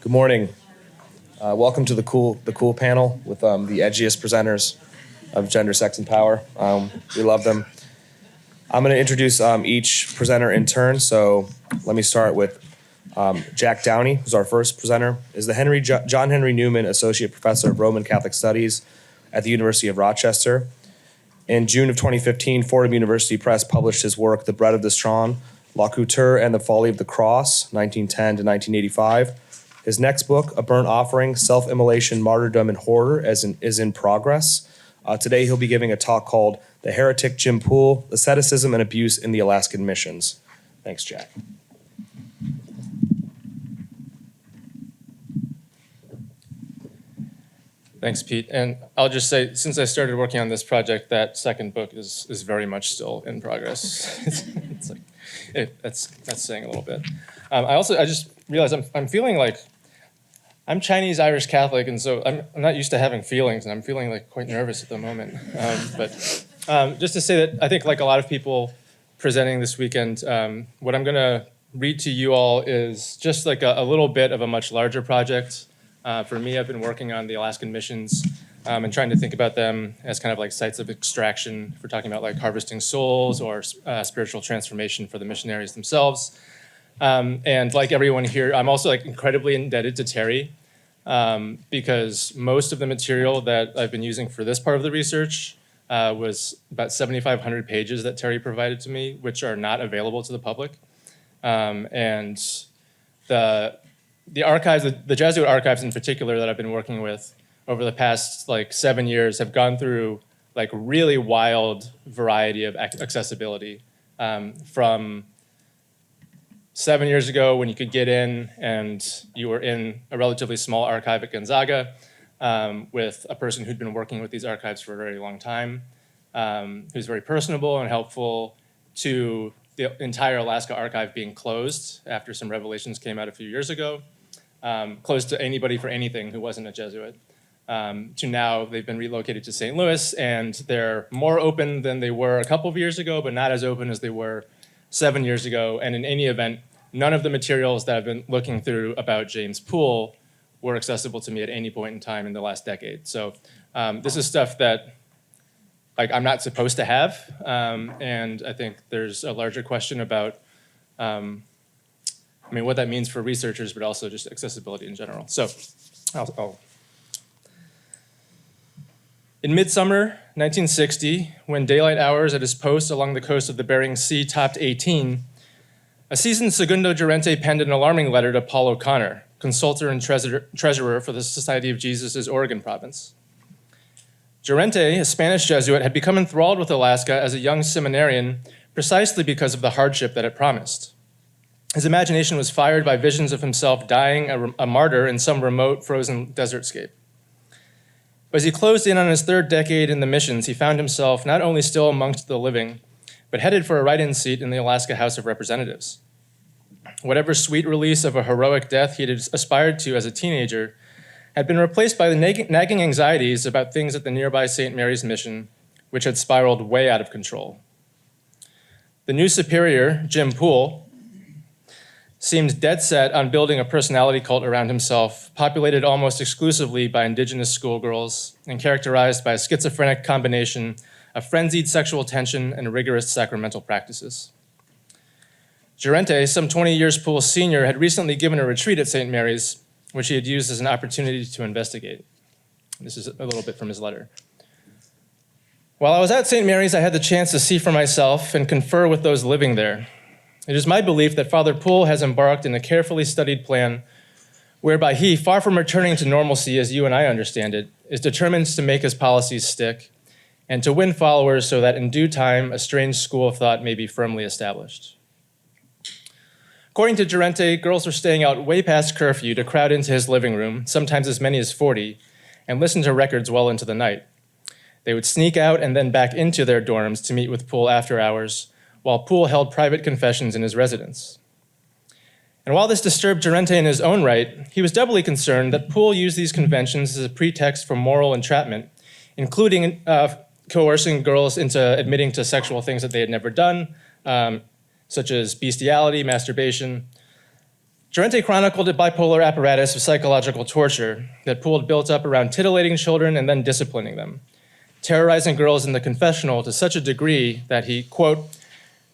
Good morning. Welcome to the cool panel with the edgiest presenters of gender, sex, and power. We love them. I'm going to introduce each presenter in turn. So let me start with Jack Downey, who's our first presenter, is the John Henry Newman Associate Professor of Roman Catholic Studies at the University of Rochester. In June of 2015, Fordham University Press published his work, The Bread of the Strong, Lacouturisme and the Folly of the Cross, 1910 to 1985. His next book, A Burnt Offering, Self-Immolation, Martyrdom, and Horror, is in progress. Today he'll be giving a talk called The Heretic Jim Poole, Asceticism and Abuse in the Alaskan Missions. Thanks, Jack. Thanks, Pete. And I'll just say, since I started working on this project, that second book is very much still in progress. It's like, that's saying a little bit. I just realized I'm feeling like I'm Chinese Irish Catholic, and so I'm not used to having feelings, and I'm feeling like quite nervous at the moment. But just to say that I think, like a lot of people presenting this weekend, what I'm going to read to you all is just like a little bit of a much larger project. For me, I've been working on the Alaskan missions and trying to think about them as kind of like sites of extraction. If we're talking about like harvesting souls or spiritual transformation for the missionaries themselves. And like everyone here, I'm also like incredibly indebted to Terry because most of the material that I've been using for this part of the research was about 7,500 pages that Terry provided to me, which are not available to the public. And the archives, the Jesuit archives in particular that I've been working with over the past like 7 years have gone through like really wild variety of accessibility from 7 years ago when you could get in and you were in a relatively small archive at Gonzaga with a person who'd been working with these archives for a very long time, who's very personable and helpful, to the entire Alaska archive being closed after some revelations came out a few years ago, closed to anybody for anything who wasn't a Jesuit, to now they've been relocated to St. Louis and they're more open than they were a couple of years ago, but not as open as they were 7 years ago. And in any event, none of the materials that I've been looking through about James Poole were accessible to me at any point in time in the last decade. So this is stuff that like I'm not supposed to have. And I think there's a larger question about what that means for researchers, but also just accessibility in general. So in midsummer 1960, when daylight hours at his post along the coast of the Bering Sea topped 18, a seasoned Segundo Gerente penned an alarming letter to Paul O'Connor, consultor and treasurer for the Society of Jesus' Oregon province. Gerente, a Spanish Jesuit, had become enthralled with Alaska as a young seminarian precisely because of the hardship that it promised. His imagination was fired by visions of himself dying a martyr in some remote frozen desertscape. But as he closed in on his third decade in the missions, he found himself not only still amongst the living, but headed for a write-in seat in the Alaska House of Representatives. Whatever sweet release of a heroic death he had aspired to as a teenager had been replaced by the nagging anxieties about things at the nearby St. Mary's mission, which had spiraled way out of control. The new superior, Jim Poole, seemed dead set on building a personality cult around himself, populated almost exclusively by Indigenous schoolgirls and characterized by a schizophrenic combination of frenzied sexual tension and rigorous sacramental practices. Gerente, some 20 years Poole's senior, had recently given a retreat at St. Mary's, which he had used as an opportunity to investigate. This is a little bit from his letter. While I was at St. Mary's, I had the chance to see for myself and confer with those living there. It is my belief that Father Poole has embarked in a carefully studied plan whereby he, far from returning to normalcy as you and I understand it, is determined to make his policies stick and to win followers so that in due time, a strange school of thought may be firmly established. According to Gerente, girls were staying out way past curfew to crowd into his living room, sometimes as many as 40, and listen to records well into the night. They would sneak out and then back into their dorms to meet with Poole after hours, while Poole held private confessions in his residence. And while this disturbed Gerente in his own right, he was doubly concerned that Poole used these conventions as a pretext for moral entrapment, including coercing girls into admitting to sexual things that they had never done, such as bestiality, masturbation. Durante chronicled a bipolar apparatus of psychological torture that Poole had built up around titillating children and then disciplining them, terrorizing girls in the confessional to such a degree that he, quote,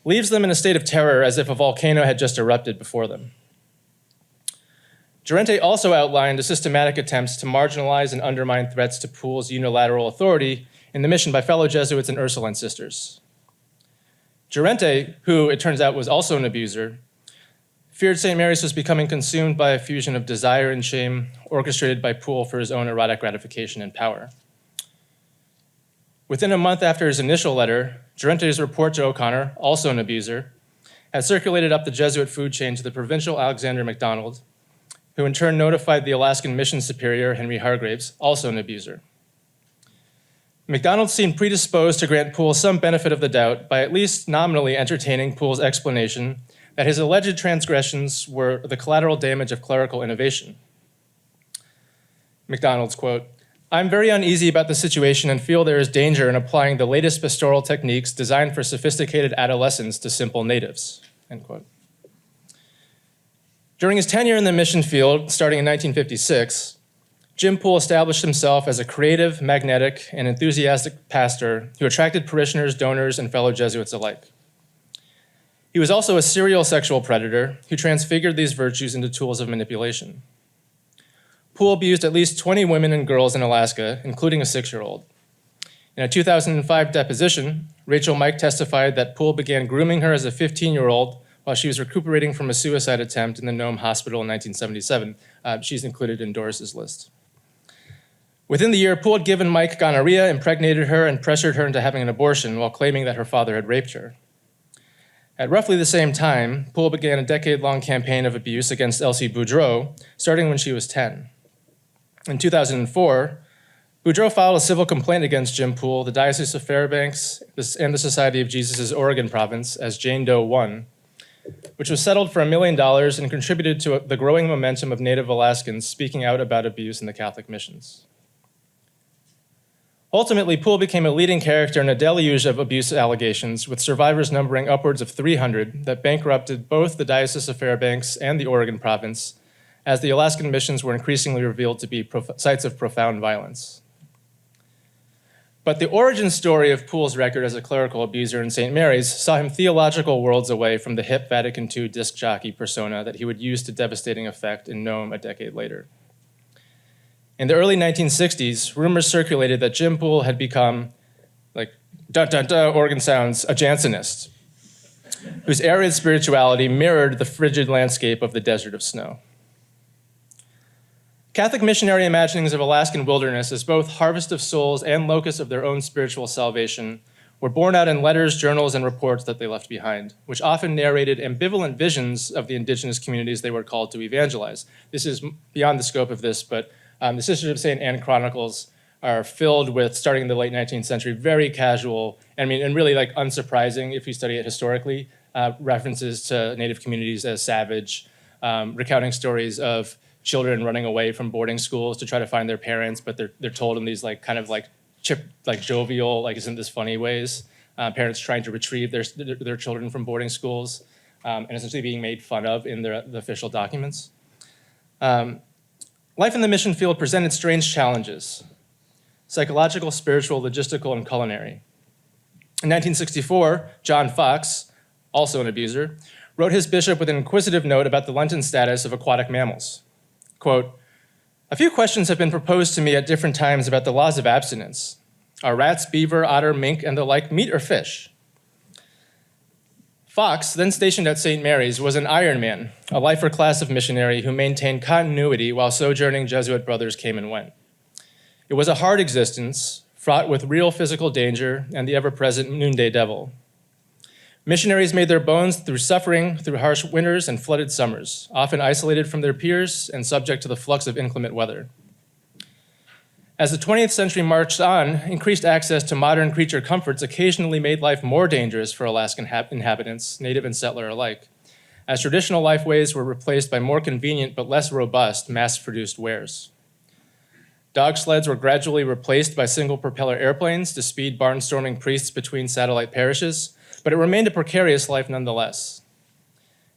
leaves them in a state of terror as if a volcano had just erupted before them. Durante also outlined a systematic attempts to marginalize and undermine threats to Poole's unilateral authority in the mission by fellow Jesuits and Ursuline sisters. Durante, who it turns out was also an abuser, feared St. Mary's was becoming consumed by a fusion of desire and shame orchestrated by Poole for his own erotic gratification and power. Within a month after his initial letter, Durante's report to O'Connor, also an abuser, had circulated up the Jesuit food chain to the provincial Alexander MacDonald, who in turn notified the Alaskan mission superior, Henry Hargraves, also an abuser. MacDonald seemed predisposed to grant Poole some benefit of the doubt by at least nominally entertaining Poole's explanation that his alleged transgressions were the collateral damage of clerical innovation. MacDonald's quote, I'm very uneasy about the situation and feel there is danger in applying the latest pastoral techniques designed for sophisticated adolescents to simple natives, end quote. During his tenure in the mission field, starting in 1956, Jim Poole established himself as a creative, magnetic, and enthusiastic pastor who attracted parishioners, donors, and fellow Jesuits alike. He was also a serial sexual predator who transfigured these virtues into tools of manipulation. Poole abused at least 20 women and girls in Alaska, including a 6-year-old. In a 2005 deposition, Rachel Mike testified that Poole began grooming her as a 15-year-old while she was recuperating from a suicide attempt in the Nome Hospital in 1977. She's included in Doris's list. Within the year, Poole had given Mike gonorrhea, impregnated her, and pressured her into having an abortion while claiming that her father had raped her. At roughly the same time, Poole began a decade-long campaign of abuse against Elsie Boudreau, starting when she was 10. In 2004, Boudreau filed a civil complaint against Jim Poole, the Diocese of Fairbanks, and the Society of Jesus' Oregon Province as Jane Doe 1, which was settled for $1 million and contributed to the growing momentum of Native Alaskans speaking out about abuse in the Catholic missions. Ultimately, Poole became a leading character in a deluge of abuse allegations, with survivors numbering upwards of 300 that bankrupted both the Diocese of Fairbanks and the Oregon Province, as the Alaskan missions were increasingly revealed to be sites of profound violence. But the origin story of Poole's record as a clerical abuser in St. Mary's saw him theological worlds away from the hip Vatican II disc jockey persona that he would use to devastating effect in Nome a decade later. In the early 1960s, rumors circulated that Jim Poole had become, like, organ sounds, a Jansenist, whose arid spirituality mirrored the frigid landscape of the desert of snow. Catholic missionary imaginings of Alaskan wilderness as both harvest of souls and locus of their own spiritual salvation were borne out in letters, journals, and reports that they left behind, which often narrated ambivalent visions of the indigenous communities they were called to evangelize. This is beyond the scope of this, but the Sisters of St. Anne chronicles are filled with, starting in the late 19th century, very casual, and really like unsurprising if you study it historically, references to Native communities as savage, recounting stories of children running away from boarding schools to try to find their parents, but they're told in these like kind of like jovial, like isn't this funny ways. Parents trying to retrieve their children from boarding schools, and essentially being made fun of in the official documents. Life in the mission field presented strange challenges: psychological, spiritual, logistical, and culinary. In 1964, John Fox, also an abuser, wrote his bishop with an inquisitive note about the Lenten status of aquatic mammals. Quote, a few questions have been proposed to me at different times about the laws of abstinence. Are rats, beaver, otter, mink, and the like meat or fish? Fox, then stationed at St. Mary's, was an Ironman, a lifer class of missionary who maintained continuity while sojourning Jesuit brothers came and went. It was a hard existence, fraught with real physical danger and the ever-present noonday devil. Missionaries made their bones through suffering through harsh winters and flooded summers, often isolated from their peers and subject to the flux of inclement weather. As the 20th century marched on, increased access to modern creature comforts occasionally made life more dangerous for Alaskan inhabitants, native and settler alike, as traditional lifeways were replaced by more convenient but less robust mass-produced wares. Dog sleds were gradually replaced by single-propeller airplanes to speed barnstorming priests between satellite parishes, but it remained a precarious life nonetheless.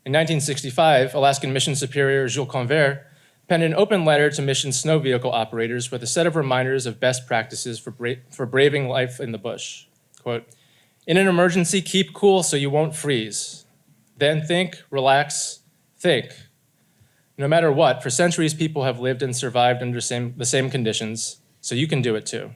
In 1965, Alaskan Mission Superior Jules Convert penned an open letter to mission snow vehicle operators with a set of reminders of best practices for braving life in the bush. Quote, "In an emergency, keep cool so you won't freeze. Then think, relax, think. No matter what, for centuries people have lived and survived under the same conditions, so you can do it too."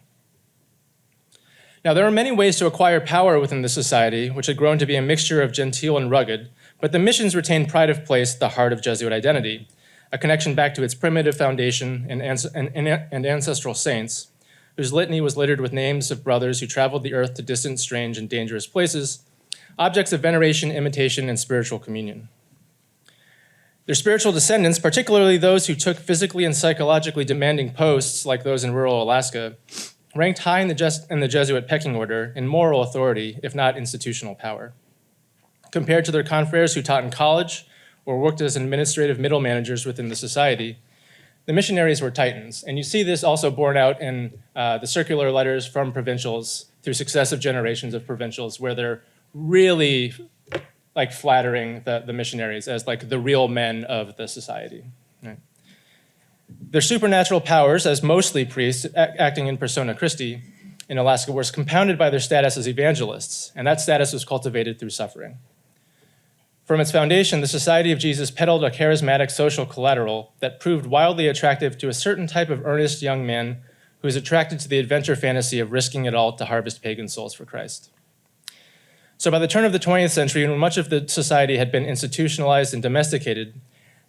Now, there are many ways to acquire power within the society, which had grown to be a mixture of genteel and rugged, but the missions retained pride of place at the heart of Jesuit identity, a connection back to its primitive foundation and ancestral saints, whose litany was littered with names of brothers who traveled the earth to distant, strange, and dangerous places, objects of veneration, imitation, and spiritual communion. Their spiritual descendants, particularly those who took physically and psychologically demanding posts like those in rural Alaska, ranked high in the Jesuit pecking order in moral authority, if not institutional power. Compared to their confreres who taught in college or worked as administrative middle managers within the society, the missionaries were titans. And you see this also borne out in the circular letters from provincials through successive generations of provincials, where they're really like flattering the missionaries as like the real men of the society. Right? Their supernatural powers, as mostly priests acting in persona Christi in Alaska, was compounded by their status as evangelists, and that status was cultivated through suffering. From its foundation, the Society of Jesus peddled a charismatic social collateral that proved wildly attractive to a certain type of earnest young man who is attracted to the adventure fantasy of risking it all to harvest pagan souls for Christ. So by the turn of the 20th century, when much of the society had been institutionalized and domesticated,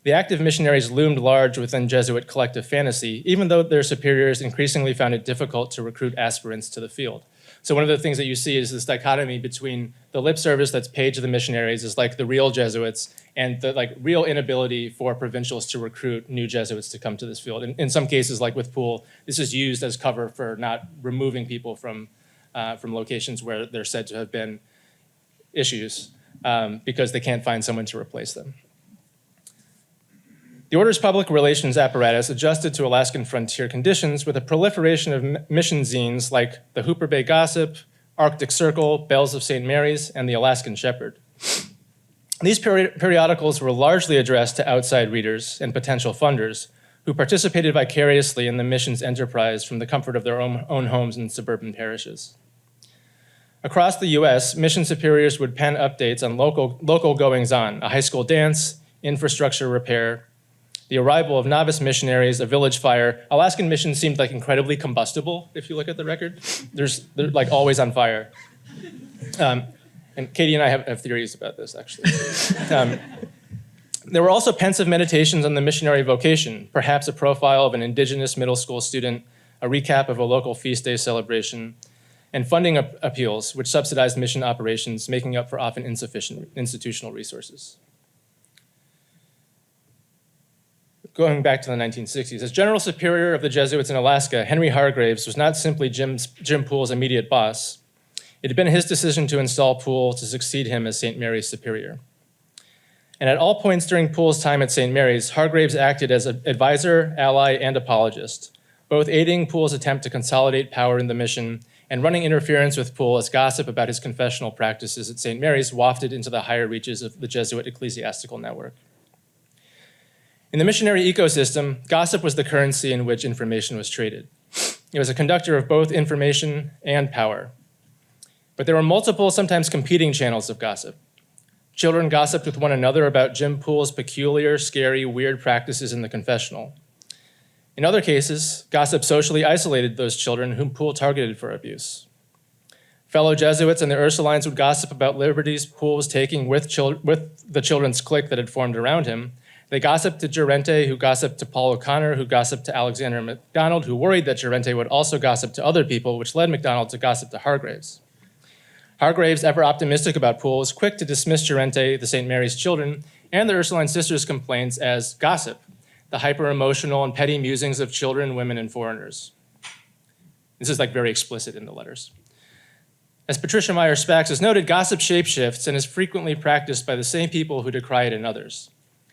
the active missionaries loomed large within Jesuit collective fantasy, even though their superiors increasingly found it difficult to recruit aspirants to the field. So one of the things that you see is this dichotomy between the lip service that's paid to the missionaries as like the real Jesuits and the like real inability for provincials to recruit new Jesuits to come to this field. In some cases, like with Poole, this is used as cover for not removing people from locations where they're said to have been issues because they can't find someone to replace them. The Order's public relations apparatus adjusted to Alaskan frontier conditions with a proliferation of mission zines like the Hooper Bay Gossip, Arctic Circle, Bells of St. Mary's, and the Alaskan Shepherd. These periodicals were largely addressed to outside readers and potential funders who participated vicariously in the mission's enterprise from the comfort of their own homes in suburban parishes. Across the US, mission superiors would pen updates on local goings-on, a high school dance, infrastructure repair, the arrival of novice missionaries, a village fire. Alaskan missions seemed like incredibly combustible, if you look at the record. They're like always on fire. And Katie and I have theories about this, actually. There were also pensive meditations on the missionary vocation, perhaps a profile of an Indigenous middle school student, a recap of a local feast day celebration, and funding appeals, which subsidized mission operations, making up for often insufficient institutional resources. Going back to the 1960s, as General Superior of the Jesuits in Alaska, Henry Hargraves was not simply Jim Poole's immediate boss. It had been his decision to install Poole to succeed him as St. Mary's Superior. And at all points during Poole's time at St. Mary's, Hargraves acted as an advisor, ally, and apologist, both aiding Poole's attempt to consolidate power in the mission and running interference with Poole as gossip about his confessional practices at St. Mary's wafted into the higher reaches of the Jesuit ecclesiastical network. In the missionary ecosystem, gossip was the currency in which information was traded. It was a conductor of both information and power. But there were multiple, sometimes competing channels of gossip. Children gossiped with one another about Jim Poole's peculiar, scary, weird practices in the confessional. In other cases, gossip socially isolated those children whom Poole targeted for abuse. Fellow Jesuits and the Ursulines would gossip about liberties Poole was taking with the children's clique that had formed around him. They gossiped to Gerente, who gossiped to Paul O'Connor, who gossiped to Alexander MacDonald, who worried that Gerente would also gossip to other people, which led MacDonald to gossip to Hargraves. Hargraves, ever optimistic about Poole, was quick to dismiss Gerente, the St. Mary's children, and the Ursuline sisters' complaints as gossip, the hyper-emotional and petty musings of children, women, and foreigners. This is like very explicit in the letters. As Patricia Meyer-Spax has noted, gossip shapeshifts and is frequently practiced by the same people who decry it in others.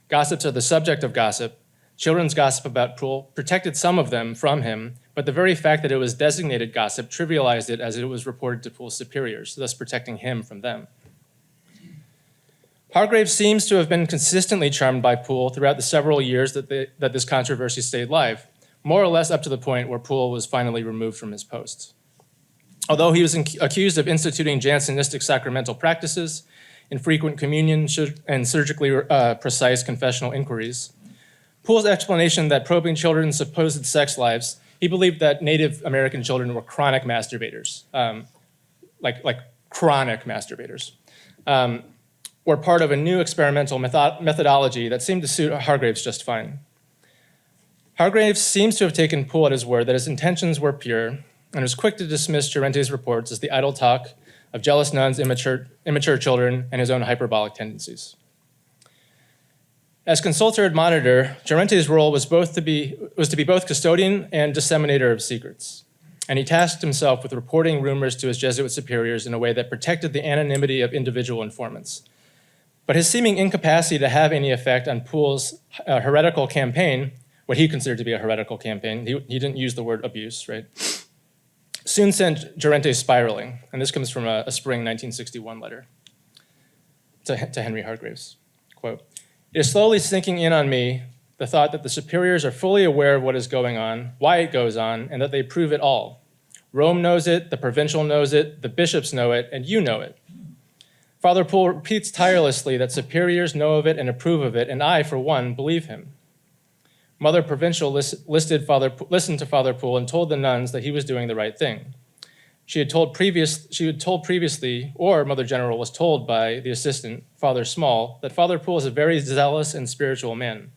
Gossips are the subject of gossip. Children's gossip about Poole protected some of them from him, but the very fact that it was designated gossip trivialized it as it was reported to Poole's superiors, thus protecting him from them. Hargraves seems to have been consistently charmed by Poole throughout the several years that this controversy stayed live, more or less up to the point where Poole was finally removed from his post. Although he was accused of instituting Jansenistic sacramental practices, infrequent communion, and surgically precise confessional inquiries, Poole's explanation that probing children's supposed sex lives, he believed that Native American children were chronic masturbators, like chronic masturbators, were part of a new experimental methodology that seemed to suit Hargraves just fine. Hargraves seems to have taken Poole at his word that his intentions were pure and was quick to dismiss Gerente's reports as the idle talk of jealous nuns, immature children, and his own hyperbolic tendencies. As consultor and monitor, Gerente's role was to be both custodian and disseminator of secrets, and he tasked himself with reporting rumors to his Jesuit superiors in a way that protected the anonymity of individual informants. But his seeming incapacity to have any effect on Poole's heretical campaign, what he considered to be a heretical campaign, he didn't use the word abuse, right? Soon sent Gerente spiraling, and this comes from a spring 1961 letter to Henry Hargraves. Quote, "It is slowly sinking in on me the thought that the superiors are fully aware of what is going on, why it goes on, and that they approve it all. Rome knows it, the provincial knows it, the bishops know it, and you know it. Father Poole repeats tirelessly that superiors know of it and approve of it, and I, for one, believe him. Mother Provincial listened to Father Poole and told the nuns that he was doing the right thing. She had told previously, or Mother General was told by the assistant, Father Small, that Father Poole is a very zealous and spiritual man.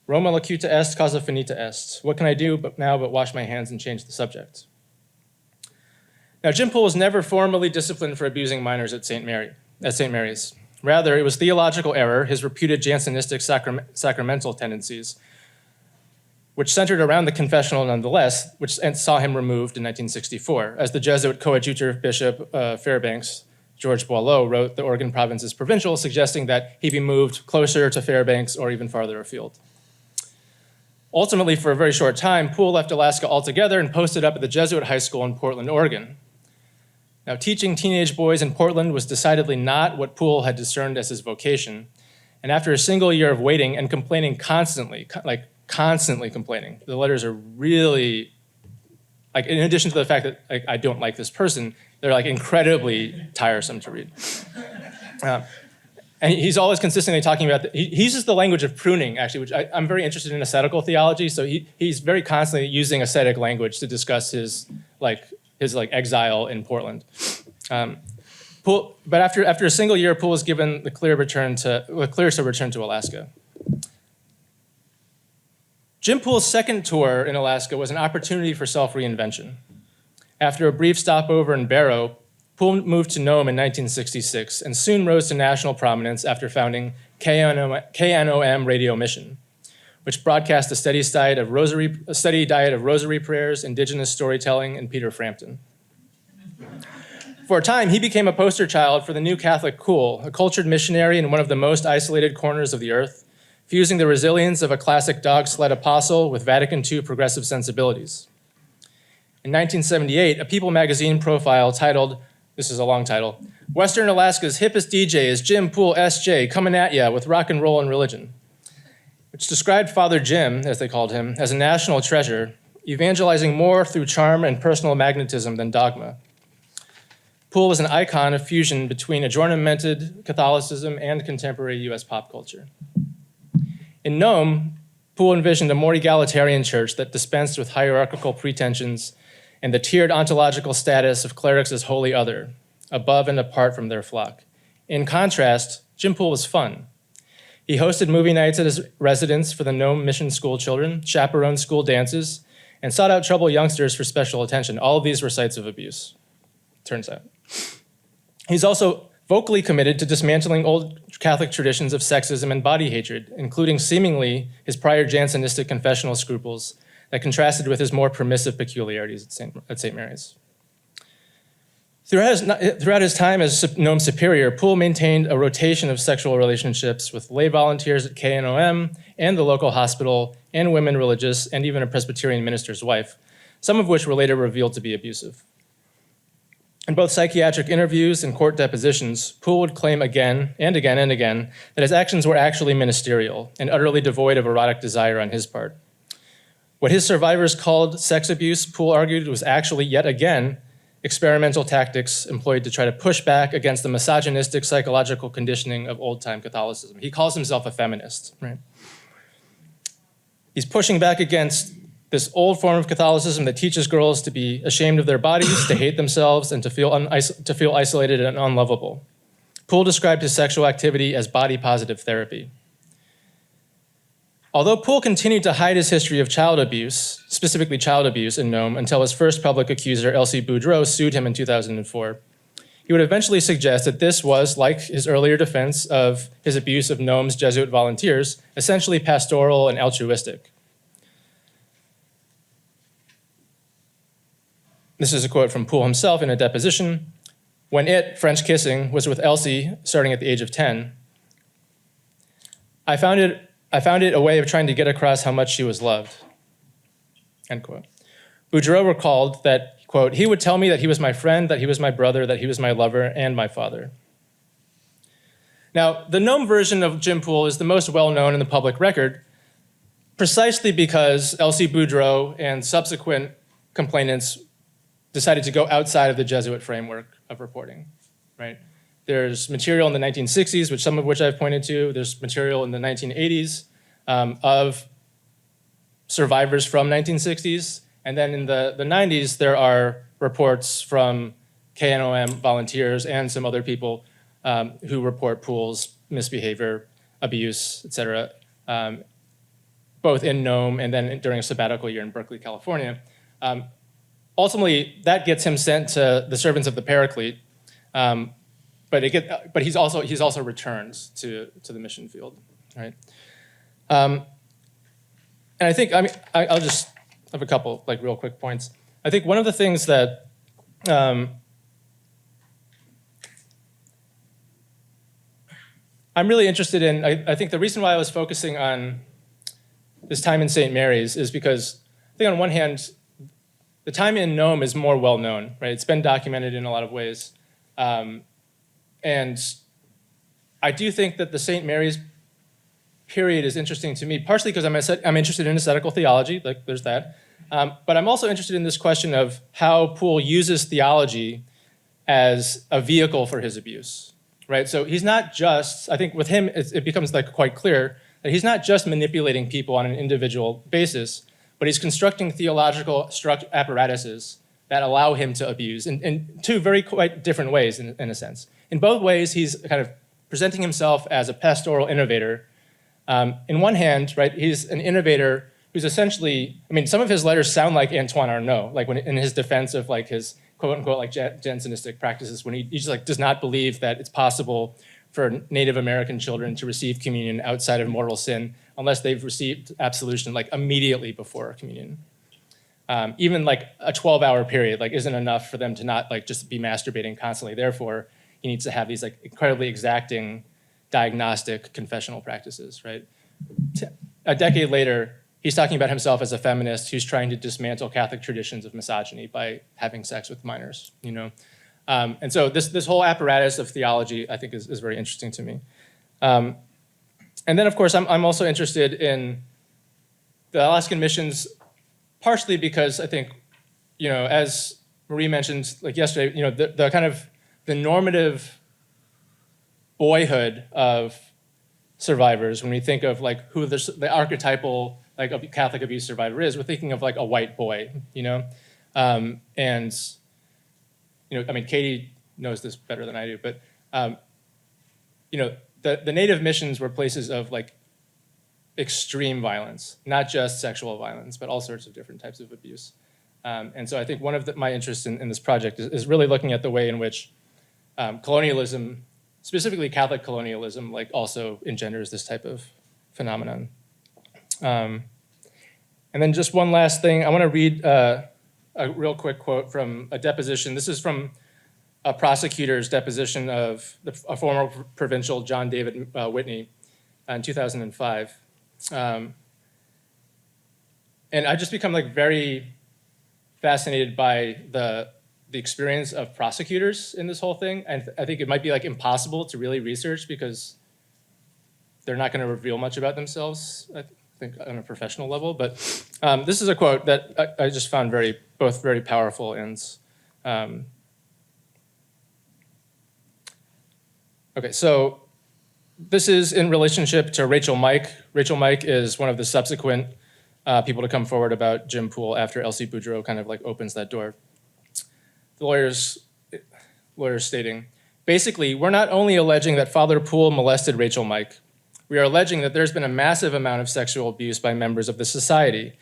Roma lacuta est, causa finita est. What can I do but wash my hands and change the subject?" Now, Jim Poole was never formally disciplined for abusing minors at St. Mary's. Rather, it was theological error, his reputed Jansenistic sacramental tendencies, which centered around the confessional nonetheless, which saw him removed in 1964, as the Jesuit coadjutor Bishop Fairbanks, George Boileau, wrote the Oregon Province's provincial, suggesting that he be moved closer to Fairbanks or even farther afield. Ultimately, for a very short time, Poole left Alaska altogether and posted up at the Jesuit High School in Portland, Oregon. Now, teaching teenage boys in Portland was decidedly not what Poole had discerned as his vocation, and after a single year of waiting and complaining constantly complaining, the letters are really, in addition to the fact that I don't like this person, they're incredibly tiresome to read. And he's always consistently talking about, he uses the language of pruning, actually, which I'm very interested in ascetical theology, so he's very constantly using ascetic language to discuss his exile in Portland. Poole, but after a single year, Poole was given the clearest to return to Alaska. Jim Poole's second tour in Alaska was an opportunity for self-reinvention. After a brief stopover in Barrow, Poole moved to Nome in 1966 and soon rose to national prominence after founding KNOM Radio Mission, which broadcast a steady diet of rosary prayers, Indigenous storytelling, and Peter Frampton. For a time, he became a poster child for the new Catholic cool, a cultured missionary in one of the most isolated corners of the earth, fusing the resilience of a classic dog sled apostle with Vatican II progressive sensibilities. In 1978, a People magazine profile titled, this is a long title, "Western Alaska's hippest DJ is Jim Poole S.J. coming at ya with rock and roll and religion," which described Father Jim, as they called him, as a national treasure, evangelizing more through charm and personal magnetism than dogma. Poole was an icon of fusion between adornamented Catholicism and contemporary US pop culture. In Nome, Poole envisioned a more egalitarian church that dispensed with hierarchical pretensions and the tiered ontological status of clerics as wholly other, above and apart from their flock. In contrast, Jim Poole was fun. He hosted movie nights at his residence for the Nome Mission School children, chaperoned school dances, and sought out troubled youngsters for special attention. All of these were sites of abuse, turns out. He's also vocally committed to dismantling old Catholic traditions of sexism and body hatred, including seemingly his prior Jansenistic confessional scruples that contrasted with his more permissive peculiarities at St. Mary's. Throughout his time as Nome Superior, Poole maintained a rotation of sexual relationships with lay volunteers at KNOM and the local hospital and women religious and even a Presbyterian minister's wife, some of which were later revealed to be abusive. In both psychiatric interviews and court depositions, Poole would claim again and again and again that his actions were actually ministerial and utterly devoid of erotic desire on his part. What his survivors called sex abuse, Poole argued, was actually, yet again, experimental tactics employed to try to push back against the misogynistic psychological conditioning of old-time Catholicism. He calls himself a feminist, right? He's pushing back against this old form of Catholicism that teaches girls to be ashamed of their bodies, to hate themselves, and to feel isolated and unlovable. Poole described his sexual activity as body-positive therapy. Although Poole continued to hide his history of child abuse, specifically child abuse in Nome, until his first public accuser, Elsie Boudreau, sued him in 2004, he would eventually suggest that this was, like his earlier defense of his abuse of Nome's Jesuit volunteers, essentially pastoral and altruistic. This is a quote from Poole himself in a deposition. When it, French kissing, was with Elsie starting at the age of 10, I found it a way of trying to get across how much she was loved, end quote. Boudreau recalled that, quote, he would tell me that he was my friend, that he was my brother, that he was my lover and my father. Now, the Nome version of Jim Poole is the most well-known in the public record, precisely because Elsie Boudreau and subsequent complainants decided to go outside of the Jesuit framework of reporting, right? There's material in the 1960s, some of which I've pointed to. There's material in the 1980s of survivors from 1960s. And then in the 90s, there are reports from KNOM volunteers and some other people who report Poole's misbehavior, abuse, et cetera, both in Nome and then during a sabbatical year in Berkeley, California. Ultimately, that gets him sent to the Servants of the Paraclete, but he's also returned to the mission field, right? And I think I'll just have a couple real quick points. I think one of the things that I'm really interested in. I think the reason why I was focusing on this time in St. Mary's is because I think on one hand, the time in Nome is more well known, right? It's been documented in a lot of ways. And I do think that the St. Mary's period is interesting to me, partially because I'm interested in ascetical theology, there's that. But I'm also interested in this question of how Poole uses theology as a vehicle for his abuse, right? So he's not just, I think with him, it becomes quite clear that he's not just manipulating people on an individual basis, but he's constructing theological apparatuses that allow him to abuse in two very quite different ways, in a sense. In both ways, he's kind of presenting himself as a pastoral innovator. In one hand, right, he's an innovator who's essentially, some of his letters sound like Antoine Arnauld, when in his defense of his quote unquote Jansenistic practices, when he just does not believe that it's possible for Native American children to receive communion outside of mortal sin unless they've received absolution immediately before communion. Even a 12-hour period isn't enough for them to not just be masturbating constantly. Therefore, he needs to have these incredibly exacting diagnostic confessional practices, right? A decade later, he's talking about himself as a feminist who's trying to dismantle Catholic traditions of misogyny by having sex with minors, And so this whole apparatus of theology, I think, is very interesting to me. And then, of course, I'm also interested in the Alaskan missions, partially because I think, as Marie mentioned yesterday, the kind of the normative boyhood of survivors, when we think of who the archetypal Catholic abuse survivor is, we're thinking of a white boy, and Katie knows this better than I do, but the Native missions were places of extreme violence, not just sexual violence, but all sorts of different types of abuse. And so I think one of my interests in this project is really looking at the way in which colonialism, specifically Catholic colonialism, also engenders this type of phenomenon. And then just one last thing, I want to read a real quick quote from a deposition. This is from a prosecutor's deposition of a former provincial, John David Whitney, in 2005. And I just become very fascinated by the the experience of prosecutors in this whole thing. And I think it might be like impossible to really research because they're not going to reveal much about themselves, I think, on a professional level. But this is a quote that I just found both very powerful and okay, so this is in relationship to Rachel Mike. Rachel Mike is one of the subsequent people to come forward about Jim Poole after Elsie Boudreau kind of like opens that door. The lawyers stating, basically, we're not only alleging that Father Poole molested Rachel Mike, we are alleging that there's been a massive amount of sexual abuse by members of the society,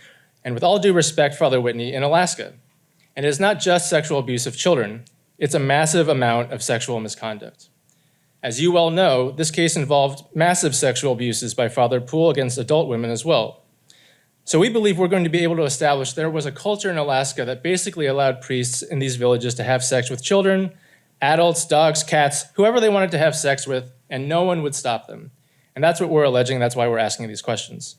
and with all due respect, Father Whitney, in Alaska. And it is not just sexual abuse of children, it's a massive amount of sexual misconduct. As you well know, this case involved massive sexual abuses by Father Poole against adult women as well. So we believe we're going to be able to establish there was a culture in Alaska that basically allowed priests in these villages to have sex with children, adults, dogs, cats, whoever they wanted to have sex with, and no one would stop them. And that's what we're alleging, that's why we're asking these questions.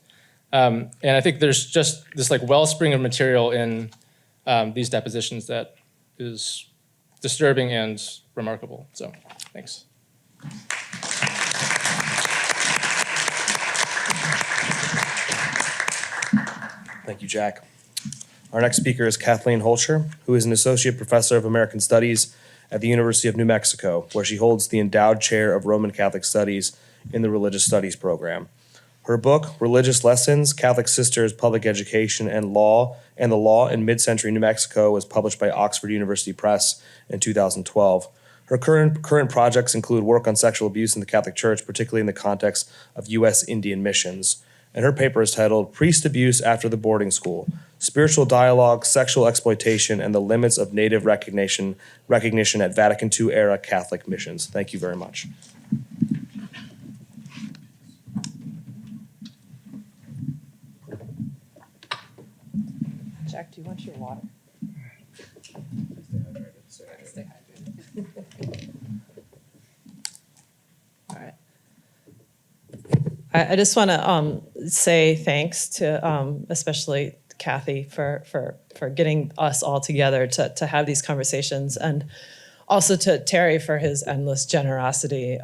And I think there's just this like wellspring of material in these depositions that is disturbing and remarkable. So, thanks. Thank you, Jack. Our next speaker is Kathleen Hoelcher, who is an associate professor of American Studies at the University of New Mexico, where she holds the endowed chair of Roman Catholic Studies in the Religious Studies program. Her book, Religious Lessons, Catholic Sisters, Public Education, and the Law in Mid-Century New Mexico, was published by Oxford University Press in 2012. Her current projects include work on sexual abuse in the Catholic Church, particularly in the context of U.S. Indian missions. And her paper is titled Priest Abuse After the Boarding School, Spiritual Dialogue, Sexual Exploitation, and the Limits of Native Recognition at Vatican II-era Catholic Missions. Thank you very much. Jack, do you want your water? Stay hydrated. All right. I just want to say thanks to especially Kathy for getting us all together to have these conversations, and also to Terry for his endless generosity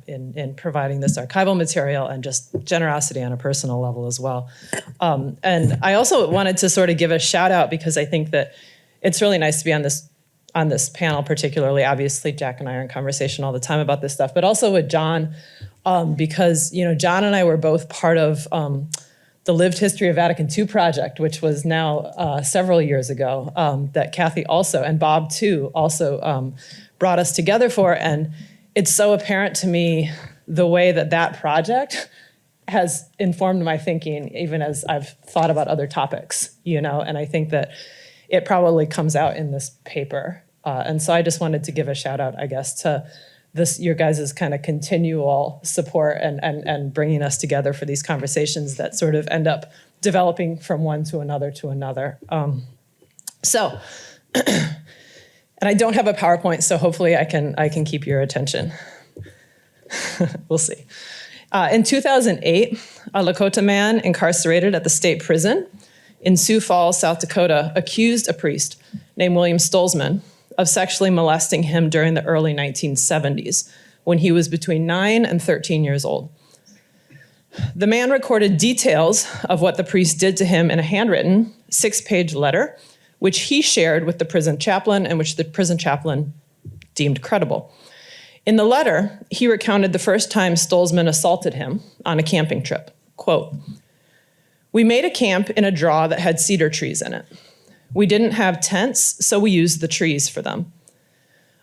in providing this archival material, and just generosity on a personal level as well. And I also wanted to sort of give a shout out, because I think that it's really nice to be on this panel, particularly. Obviously, Jack and I are in conversation all the time about this stuff, but also with John, because John and I were both part of the Lived History of Vatican II project, which was now several years ago, that Kathy also, and Bob too, also brought us together for. And it's so apparent to me the way that project has informed my thinking, even as I've thought about other topics, and I think that it probably comes out in this paper. And so I just wanted to give a shout out, I guess, to your guys' kind of continual support and bringing us together for these conversations that sort of end up developing from one to another to another. And I don't have a PowerPoint, so hopefully I can keep your attention. We'll see. In 2008, a Lakota man incarcerated at the state prison in Sioux Falls, South Dakota, accused a priest named William Stolzman of sexually molesting him during the early 1970s, when he was between 9 and 13 years old. The man recorded details of what the priest did to him in a handwritten 6-page letter, which he shared with the prison chaplain, and which the prison chaplain deemed credible. In the letter, he recounted the first time Stolzman assaulted him on a camping trip. Quote, "We made a camp in a draw that had cedar trees in it. We didn't have tents, so we used the trees for them.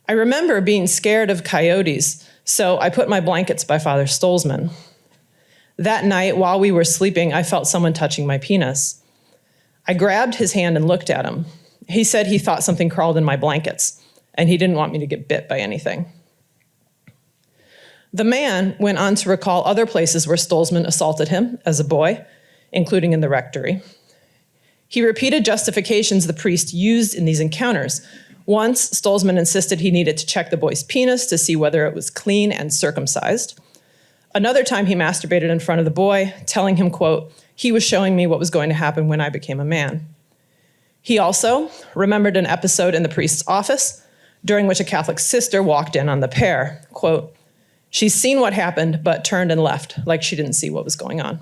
I remember being scared of coyotes, so I put my blankets by Father Stolzman. That night, while we were sleeping, I felt someone touching my penis. I grabbed his hand and looked at him. He said he thought something crawled in my blankets, and he didn't want me to get bit by anything." The man went on to recall other places where Stolzman assaulted him as a boy, including in the rectory. He repeated justifications the priest used in these encounters. Once, Stolzman insisted he needed to check the boy's penis to see whether it was clean and circumcised. Another time, he masturbated in front of the boy, telling him, quote, he was showing me what was going to happen when I became a man. He also remembered an episode in the priest's office during which a Catholic sister walked in on the pair. Quote, "She's seen what happened, but turned and left, like she didn't see what was going on."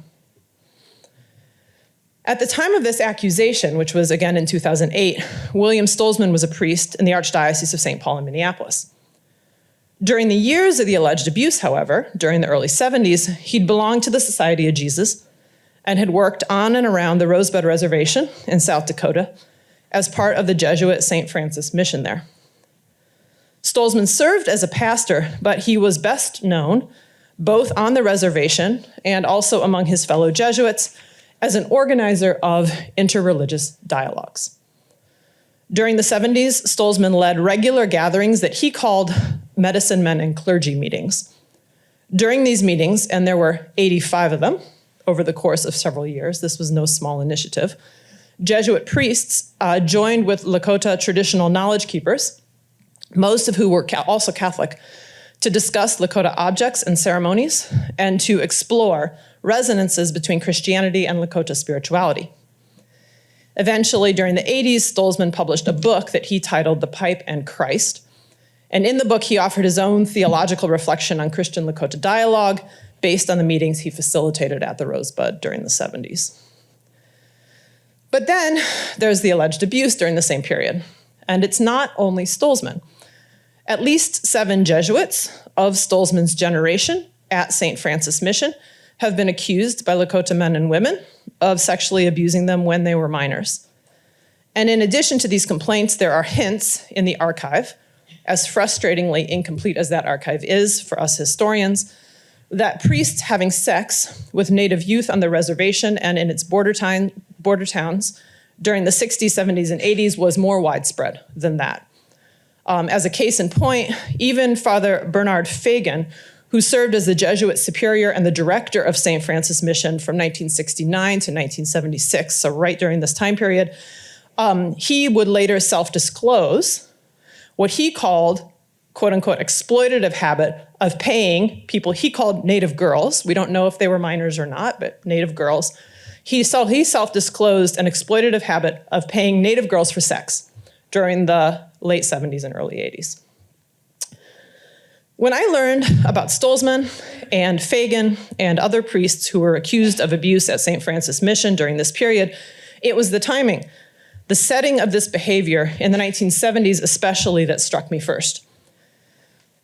At the time of this accusation, which was again in 2008, William Stolzman was a priest in the Archdiocese of St. Paul in Minneapolis. During the years of the alleged abuse, however, during the early 70s, he'd belonged to the Society of Jesus and had worked on and around the Rosebud Reservation in South Dakota as part of the Jesuit St. Francis mission there. Stolzman served as a pastor, but he was best known, both on the reservation and also among his fellow Jesuits, as an organizer of interreligious dialogues. During the 70s, Stolzman led regular gatherings that he called medicine men and clergy meetings. During these meetings, and there were 85 of them over the course of several years, this was no small initiative, Jesuit priests joined with Lakota traditional knowledge keepers, most of who were also Catholic, to discuss Lakota objects and ceremonies and to explore resonances between Christianity and Lakota spirituality. Eventually, during the 80s, Stolzman published a book that he titled The Pipe and Christ. And in the book, he offered his own theological reflection on Christian Lakota dialogue based on the meetings he facilitated at the Rosebud during the 70s. But then there's the alleged abuse during the same period. And it's not only Stolzman. At least 7 Jesuits of Stolzman's generation at St. Francis Mission have been accused by Lakota men and women of sexually abusing them when they were minors. And in addition to these complaints, there are hints in the archive, as frustratingly incomplete as that archive is for us historians, that priests having sex with Native youth on the reservation and in its border towns during the 60s, 70s, and 80s was more widespread than that. As a case in point, even Father Bernard Fagan, who served as the Jesuit superior and the director of St. Francis Mission from 1969 to 1976, so right during this time period, he would later self-disclose what he called, quote unquote, exploitative habit of paying people he called Native girls. We don't know if they were minors or not, but Native girls. He self-disclosed an exploitative habit of paying Native girls for sex during the late 70s and early 80s. When I learned about Stolzman and Fagan and other priests who were accused of abuse at St. Francis Mission during this period, it was the timing, the setting of this behavior in the 1970s especially, that struck me first.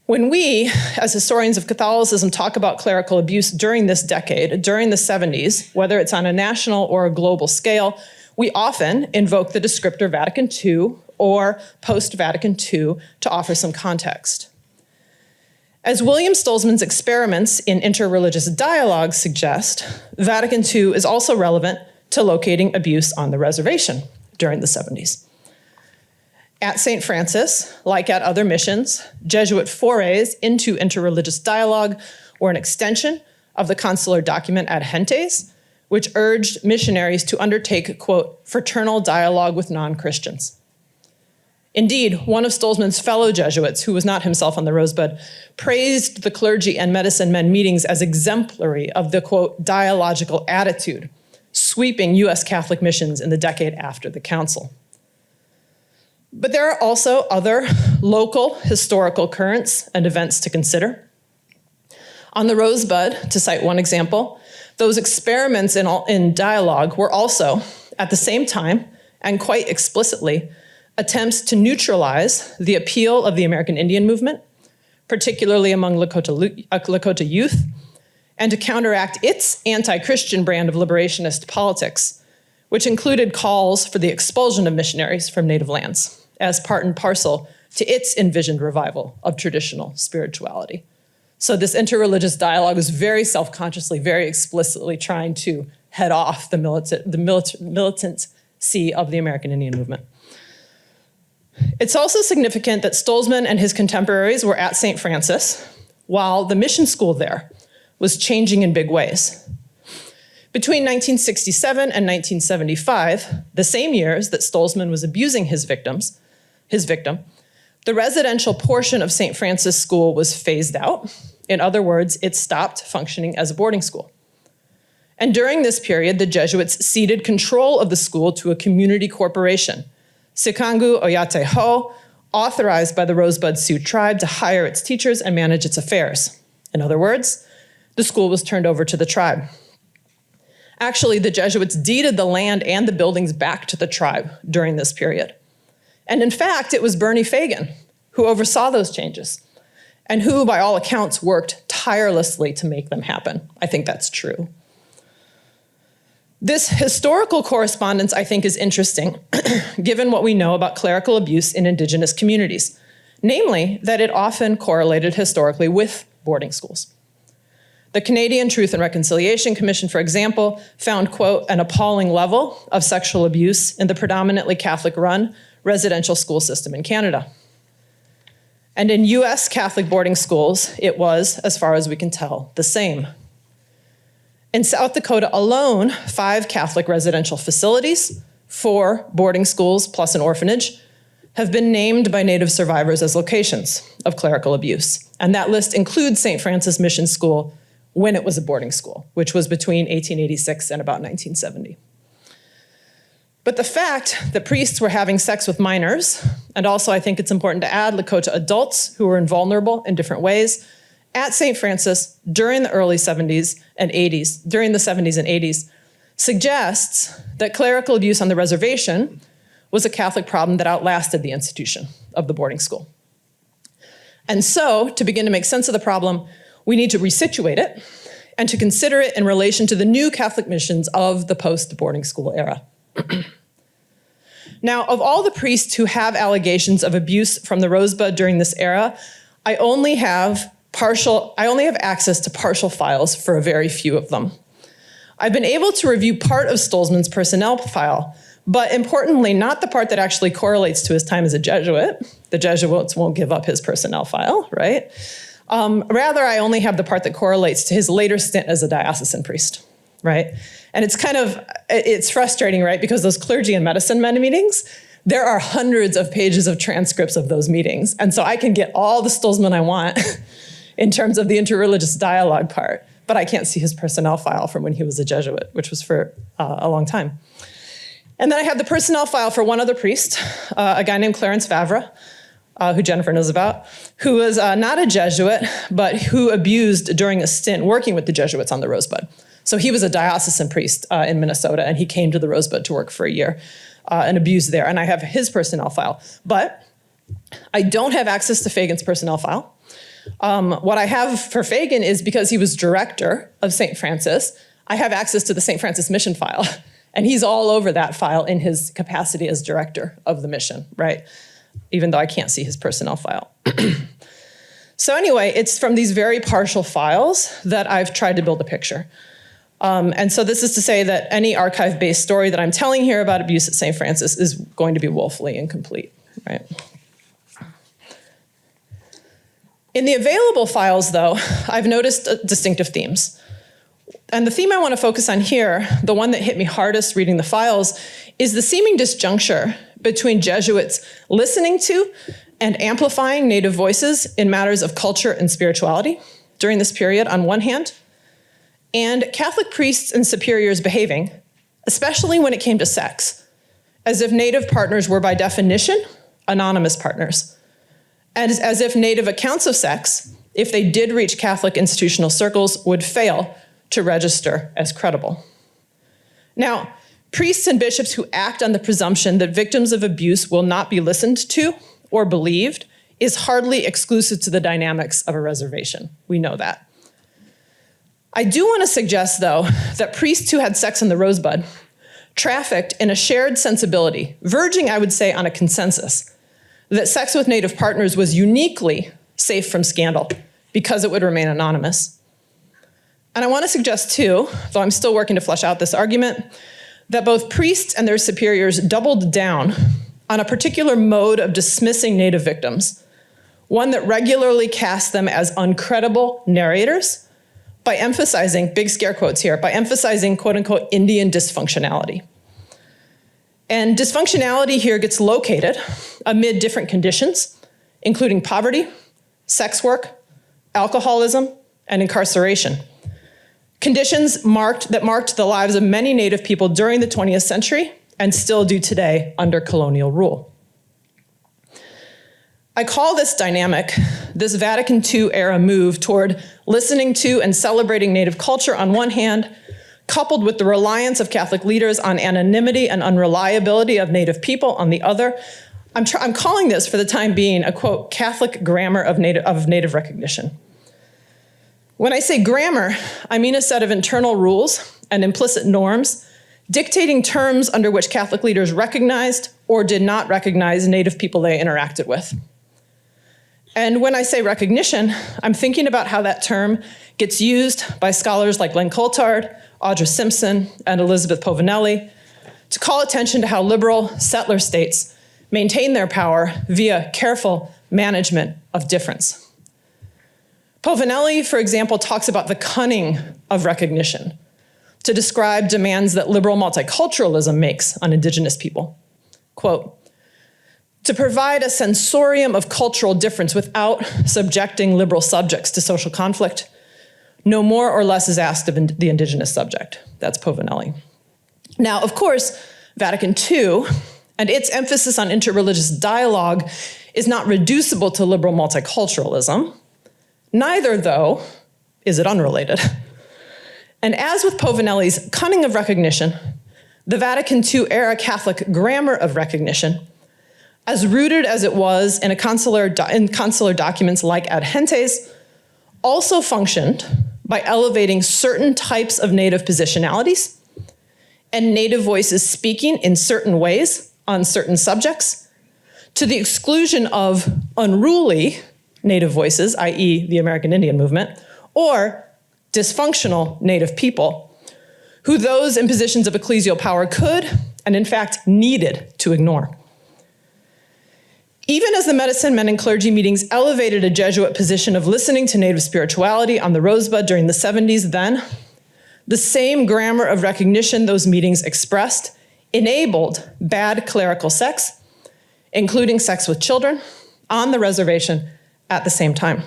When we, as historians of Catholicism, talk about clerical abuse during this decade, during the 70s, whether it's on a national or a global scale, we often invoke the descriptor Vatican II or post-Vatican II to offer some context. As William Stolzman's experiments in interreligious dialogue suggest, Vatican II is also relevant to locating abuse on the reservation during the 70s. At St. Francis, like at other missions, Jesuit forays into interreligious dialogue were an extension of the consular document Ad Gentes, which urged missionaries to undertake, quote, fraternal dialogue with non-Christians. Indeed, one of Stolzman's fellow Jesuits, who was not himself on the Rosebud, praised the clergy and medicine men meetings as exemplary of the, quote, dialogical attitude sweeping U.S. Catholic missions in the decade after the council. But there are also other local historical currents and events to consider. On the Rosebud, to cite one example, those experiments in dialogue were also, at the same time, and quite explicitly, attempts to neutralize the appeal of the American Indian movement, particularly among Lakota youth, and to counteract its anti-Christian brand of liberationist politics, which included calls for the expulsion of missionaries from native lands as part and parcel to its envisioned revival of traditional spirituality. So this interreligious dialogue was very self-consciously, very explicitly trying to head off the militancy of the American Indian movement. It's also significant that Stolzman and his contemporaries were at St. Francis while the mission school there was changing in big ways. Between 1967 and 1975, the same years that Stolzman was abusing his victim, the residential portion of St. Francis School was phased out. In other words, it stopped functioning as a boarding school. And during this period, the Jesuits ceded control of the school to a community corporation, Sikangu Oyate Ho, authorized by the Rosebud Sioux tribe to hire its teachers and manage its affairs. In other words, the school was turned over to the tribe. Actually, the Jesuits deeded the land and the buildings back to the tribe during this period. And in fact, it was Bernie Fagan who oversaw those changes and who, by all accounts, worked tirelessly to make them happen. I think that's true. This historical correspondence, I think, is interesting, given what we know about clerical abuse in Indigenous communities, namely that it often correlated historically with boarding schools. The Canadian Truth and Reconciliation Commission, for example, found, quote, an appalling level of sexual abuse in the predominantly Catholic-run residential school system in Canada. And in US Catholic boarding schools, it was, as far as we can tell, the same. In South Dakota alone, 5 Catholic residential facilities, 4 boarding schools plus an orphanage, have been named by Native survivors as locations of clerical abuse. And that list includes St. Francis Mission School when it was a boarding school, which was between 1886 and about 1970. But the fact that priests were having sex with minors, and also I think it's important to add Lakota adults who were invulnerable in different ways, at St. Francis during the early 70s and 80s, during the 70s and 80s, suggests that clerical abuse on the reservation was a Catholic problem that outlasted the institution of the boarding school. And so, to begin to make sense of the problem, we need to resituate it and to consider it in relation to the new Catholic missions of the post-boarding school era. Now, of all the priests who have allegations of abuse from the Rosebud during this era, I only have access to partial files for a very few of them. I've been able to review part of Stolzman's personnel file, but importantly, not the part that actually correlates to his time as a Jesuit. The Jesuits won't give up his personnel file, right? Rather, I only have the part that correlates to his later stint as a diocesan priest, right? And it's frustrating, right? Because those clergy and medicine men meetings, there are hundreds of pages of transcripts of those meetings. And so I can get all the Stolzman I want in terms of the interreligious dialogue part, but I can't see his personnel file from when he was a Jesuit, which was for a long time. And then I have the personnel file for one other priest, a guy named Clarence Favre, who Jennifer knows about, who was not a Jesuit, but who abused during a stint working with the Jesuits on the Rosebud. So he was a diocesan priest in Minnesota, and he came to the Rosebud to work for a year and abused there. And I have his personnel file. But I don't have access to Fagan's personnel file. What I have for Fagan is because he was director of St. Francis, I have access to the St. Francis mission file. And he's all over that file in his capacity as director of the mission, right? Even though I can't see his personnel file. So anyway, it's from these very partial files that I've tried to build a picture. And so this is to say that any archive-based story that I'm telling here about abuse at St. Francis is going to be woefully incomplete, right? In the available files, though, I've noticed distinctive themes. And the theme I want to focus on here, the one that hit me hardest reading the files, is the seeming disjuncture between Jesuits listening to and amplifying Native voices in matters of culture and spirituality during this period on one hand, and Catholic priests and superiors behaving, especially when it came to sex, as if Native partners were by definition anonymous partners, and as if Native accounts of sex, if they did reach Catholic institutional circles, would fail to register as credible. Now, priests and bishops who act on the presumption that victims of abuse will not be listened to or believed is hardly exclusive to the dynamics of a reservation. We know that. I do want to suggest, though, that priests who had sex in the Rosebud trafficked in a shared sensibility, verging, I would say, on a consensus, that sex with Native partners was uniquely safe from scandal because it would remain anonymous. And I want to suggest, too, though I'm still working to flesh out this argument, that both priests and their superiors doubled down on a particular mode of dismissing Native victims, one that regularly cast them as uncredible narrators by emphasizing, big scare quotes here, by emphasizing quote unquote Indian dysfunctionality. And dysfunctionality here gets located amid different conditions, including poverty, sex work, alcoholism, and incarceration. Conditions that marked the lives of many Native people during the 20th century and still do today under colonial rule. I call this dynamic, this Vatican II era move toward listening to and celebrating Native culture on one hand, coupled with the reliance of Catholic leaders on anonymity and unreliability of Native people on the other. I'm calling this, for the time being, a, quote, Catholic grammar of Native recognition. When I say grammar, I mean a set of internal rules and implicit norms dictating terms under which Catholic leaders recognized or did not recognize Native people they interacted with. And when I say recognition, I'm thinking about how that term gets used by scholars like Len Coulthard, Audra Simpson, and Elizabeth Povinelli to call attention to how liberal settler states maintain their power via careful management of difference. Povinelli, for example, talks about the cunning of recognition to describe demands that liberal multiculturalism makes on Indigenous people. Quote, to provide a sensorium of cultural difference without subjecting liberal subjects to social conflict, no more or less is asked of the Indigenous subject. That's Povinelli. Now, of course, Vatican II and its emphasis on interreligious dialogue is not reducible to liberal multiculturalism. Neither, though, is it unrelated. And as with Povinelli's cunning of recognition, the Vatican II era Catholic grammar of recognition, as rooted as it was in consular documents like Ad Gentes, also functioned by elevating certain types of Native positionalities and Native voices speaking in certain ways on certain subjects to the exclusion of unruly Native voices, i.e. the American Indian movement, or dysfunctional Native people, who those in positions of ecclesial power could, and in fact needed, to ignore. Even as the medicine men and clergy meetings elevated a Jesuit position of listening to Native spirituality on the Rosebud during the 70s, then, the same grammar of recognition those meetings expressed enabled bad clerical sex, including sex with children, on the reservation at the same time.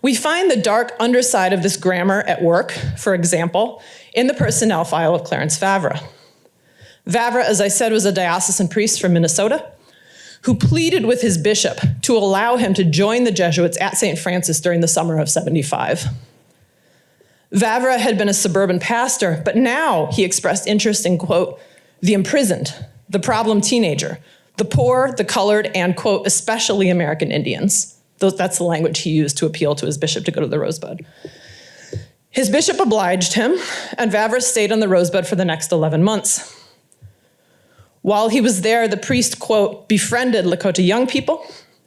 We find the dark underside of this grammar at work, for example, in the personnel file of Clarence Vavra. Vavra, as I said, was a diocesan priest from Minnesota who pleaded with his bishop to allow him to join the Jesuits at St. Francis during the summer of '75. Vavra had been a suburban pastor, but now he expressed interest in, quote, the imprisoned, the problem teenager, the poor, the colored, and, quote, especially American Indians. That's the language he used to appeal to his bishop to go to the Rosebud. His bishop obliged him, and Vavra stayed on the Rosebud for the next 11 months. While he was there, the priest, quote, befriended Lakota young people,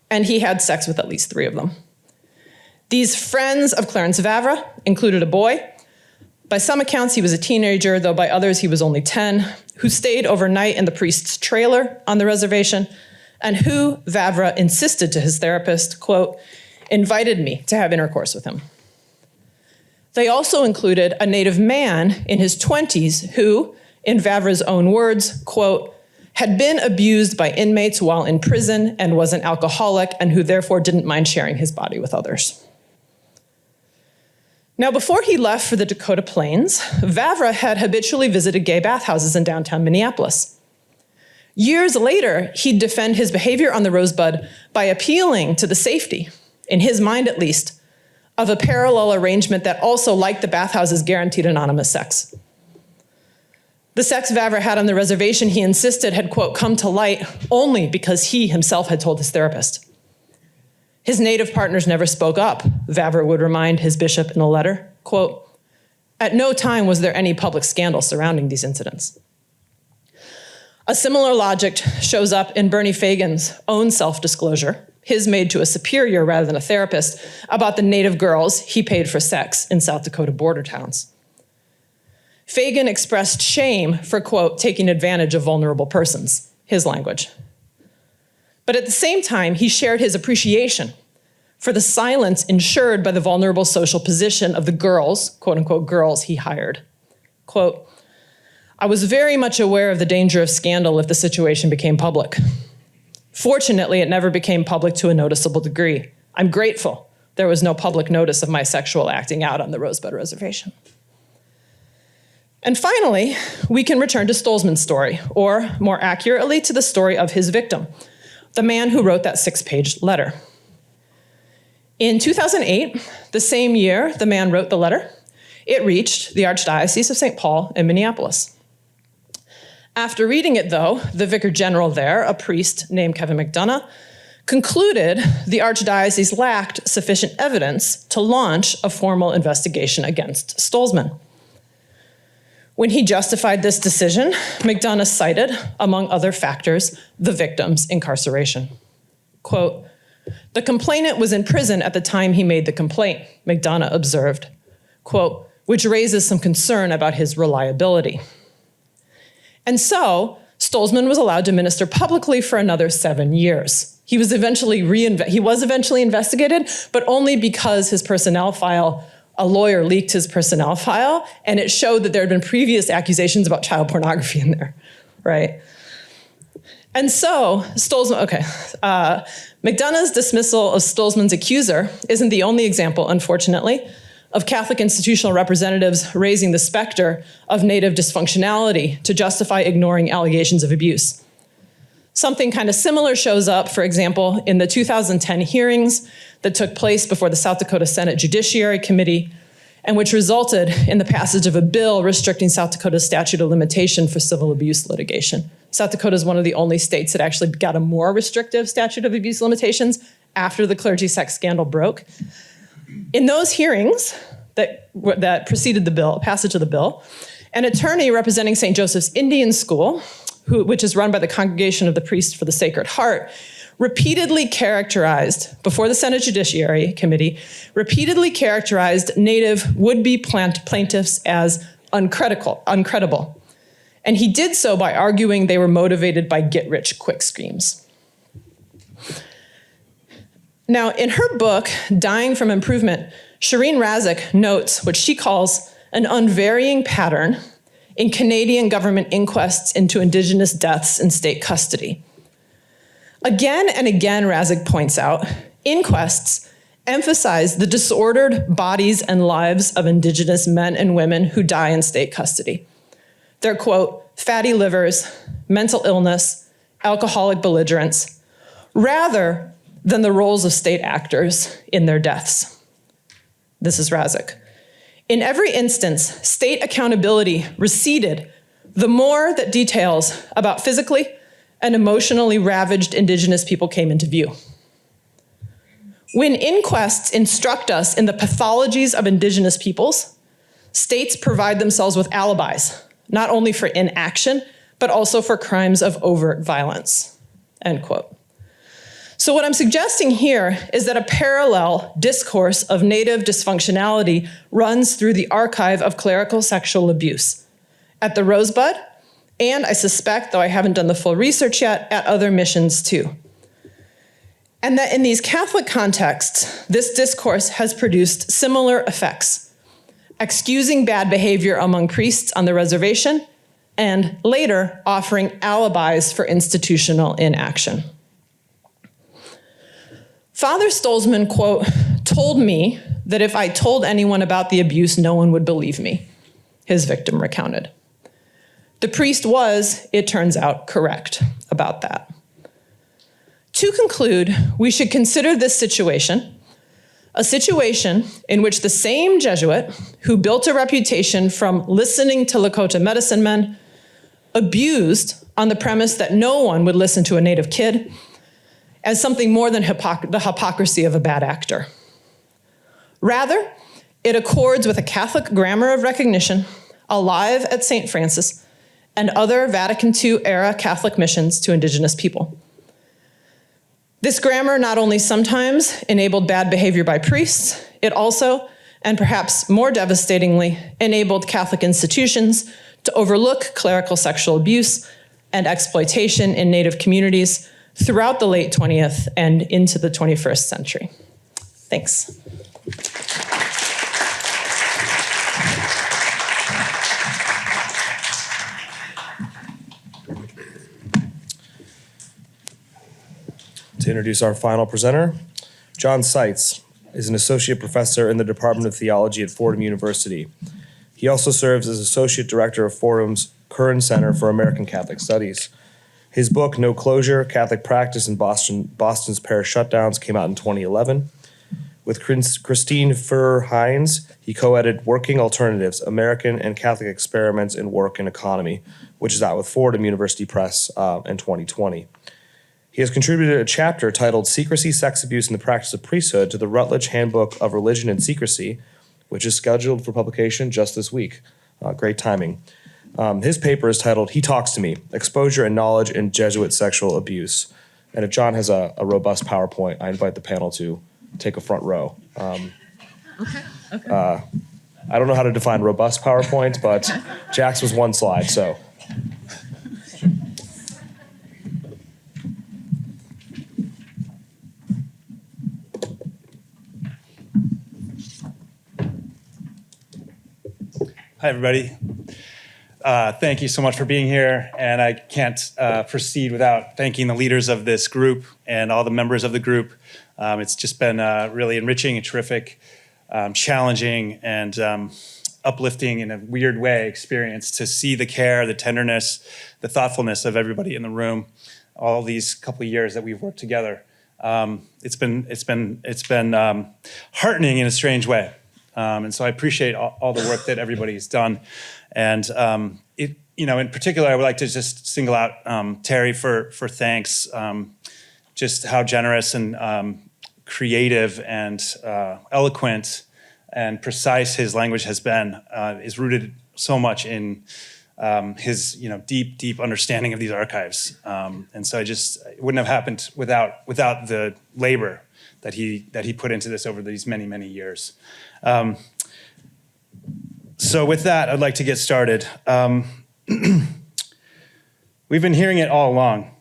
and he had sex with at least 3 of them. These friends of Clarence Vavra included a boy. By some accounts, he was a teenager, though by others he was only 10, who stayed overnight in the priest's trailer on the reservation, and who, Vavra insisted to his therapist, quote, invited me to have intercourse with him. They also included a Native man in his 20s who, in Vavra's own words, quote, had been abused by inmates while in prison and was an alcoholic and who therefore didn't mind sharing his body with others. Now, before he left for the Dakota Plains, Vavra had habitually visited gay bathhouses in downtown Minneapolis. Years later, he'd defend his behavior on the Rosebud by appealing to the safety, in his mind at least, of a parallel arrangement that also, like the bathhouses, guaranteed anonymous sex. The sex Vavra had on the reservation, he insisted, had, quote, come to light only because he himself had told his therapist. His Native partners never spoke up, Vavra would remind his bishop in a letter, quote, at no time was there any public scandal surrounding these incidents. A similar logic shows up in Bernie Fagan's own self-disclosure, his made to a superior rather than a therapist, about the Native girls he paid for sex in South Dakota border towns. Fagan expressed shame for, quote, taking advantage of vulnerable persons, his language. But at the same time, he shared his appreciation for the silence ensured by the vulnerable social position of the girls, quote unquote, girls he hired. Quote, I was very much aware of the danger of scandal if the situation became public. Fortunately, it never became public to a noticeable degree. I'm grateful There was no public notice of my sexual acting out on the Rosebud Reservation. And finally, we can return to Stolzman's story, or more accurately, to the story of his victim, the man who wrote that 6-page letter. In 2008, the same year the man wrote the letter, it reached the Archdiocese of St. Paul in Minneapolis. After reading it, though, the vicar general there, a priest named Kevin McDonough, concluded the Archdiocese lacked sufficient evidence to launch a formal investigation against Stolzman. When he justified this decision, McDonough cited, among other factors, the victim's incarceration. Quote, "The complainant was in prison at the time he made the complaint," McDonough observed, quote, "which raises some concern about his reliability." And so, Stolzman was allowed to minister publicly for another 7 years. He was eventually investigated, but only because his personnel file, a lawyer leaked his personnel file, and it showed that there had been previous accusations about child pornography in there, right? And so, McDonough's dismissal of Stolzman's accuser isn't the only example, unfortunately, of Catholic institutional representatives raising the specter of Native dysfunctionality to justify ignoring allegations of abuse. Something kind of similar shows up, for example, in the 2010 hearings that took place before the South Dakota Senate Judiciary Committee, and which resulted in the passage of a bill restricting South Dakota's statute of limitation for civil abuse litigation. South Dakota is one of the only states that actually got a more restrictive statute of abuse limitations after the clergy sex scandal broke. In those hearings that preceded the bill, passage of the bill, an attorney representing St. Joseph's Indian School, which is run by the Congregation of the Priest for the Sacred Heart, repeatedly characterized, before the Senate Judiciary Committee, repeatedly characterized Native would-be plaintiffs as uncredible. And he did so by arguing they were motivated by get-rich-quick schemes. Now, in her book, Dying from Improvement, Shireen Razik notes what she calls an unvarying pattern in Canadian government inquests into Indigenous deaths in state custody. Again and again, Razik points out, inquests emphasize the disordered bodies and lives of Indigenous men and women who die in state custody. Their, quote, fatty livers, mental illness, alcoholic belligerence, rather than the roles of state actors in their deaths. This is Razik. In every instance, state accountability receded the more that details about physically and emotionally ravaged Indigenous people came into view. When inquests instruct us in the pathologies of Indigenous peoples, states provide themselves with alibis, not only for inaction, but also for crimes of overt violence, end quote. So what I'm suggesting here is that a parallel discourse of Native dysfunctionality runs through the archive of clerical sexual abuse at the Rosebud, and I suspect, though I haven't done the full research yet, at other missions too. And that in these Catholic contexts, this discourse has produced similar effects, excusing bad behavior among priests on the reservation, and later offering alibis for institutional inaction. Father Stolzman, quote, told me that if I told anyone about the abuse, no one would believe me, his victim recounted. The priest was, it turns out, correct about that. To conclude, we should consider this situation a situation in which the same Jesuit who built a reputation from listening to Lakota medicine men, abused on the premise that no one would listen to a Native kid, as something more than the hypocrisy of a bad actor. Rather, it accords with a Catholic grammar of recognition alive at St. Francis and other Vatican II-era Catholic missions to Indigenous people. This grammar not only sometimes enabled bad behavior by priests, it also, and perhaps more devastatingly, enabled Catholic institutions to overlook clerical sexual abuse and exploitation in Native communities throughout the late 20th and into the 21st century. Thanks. To introduce our final presenter, John Seitz. is an associate professor in the Department of Theology at Fordham University. He also serves as associate director of Fordham's Curran Center for American Catholic Studies. His book, No Closure, Catholic Practice in Boston's Parish Shutdowns, came out in 2011. With Christine Furr-Hines, he co-edited Working Alternatives, American and Catholic Experiments in Work and Economy, which is out with Fordham University Press in 2020. He has contributed a chapter titled Secrecy, Sex Abuse, and the Practice of Priesthood to the Rutledge Handbook of Religion and Secrecy, which is scheduled for publication just this week. Great timing. His paper is titled He Talks to Me, Exposure and Knowledge in Jesuit Sexual Abuse. And if John has a robust PowerPoint, I invite the panel to take a front row. Okay. I don't know how to define robust PowerPoint, but Jack's was one slide, so. Hi, everybody. Thank you so much for being here, and I can't proceed without thanking the leaders of this group and all the members of the group. It's just been really enriching and terrific, challenging, and uplifting in a weird way experience to see the care, the tenderness, the thoughtfulness of everybody in the room all these couple of years that we've worked together. It's been heartening in a strange way. And so I appreciate all the work that everybody's done. And in particular, I would like to just single out Terry for thanks. Just how generous and creative and eloquent and precise his language has been is rooted so much in his deep understanding of these archives. And so it wouldn't have happened without the labor that he put into this over these many, many years. So with that, I'd like to get started. We've been hearing it all along.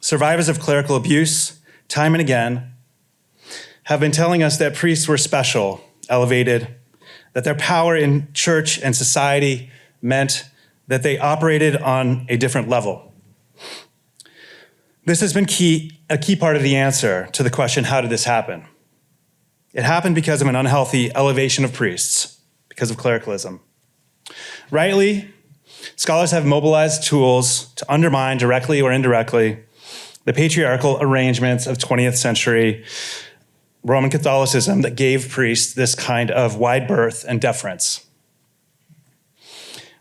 Survivors of clerical abuse, time and again, have been telling us that priests were special, elevated, that their power in church and society meant that they operated on a different level. This has been a key part of the answer to the question, how did this happen? It happened because of an unhealthy elevation of priests, because of clericalism. Rightly, scholars have mobilized tools to undermine, directly or indirectly, the patriarchal arrangements of 20th century Roman Catholicism that gave priests this kind of wide berth and deference.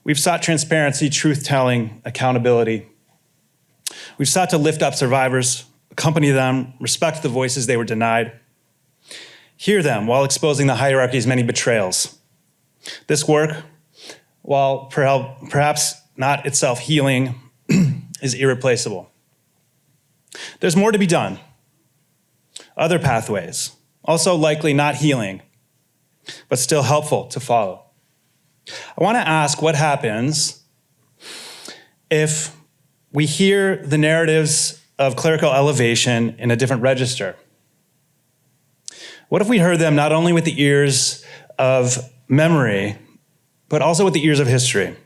We've sought transparency, truth-telling, accountability. We've sought to lift up survivors, accompany them, respect the voices they were denied, hear them while exposing the hierarchy's many betrayals. This work, while perhaps not itself healing, is irreplaceable. There's more to be done. Other pathways, also likely not healing, but still helpful to follow. I want to ask what happens if we hear the narratives of clerical elevation in a different register. What if we heard them not only with the ears of memory, but also with the ears of history?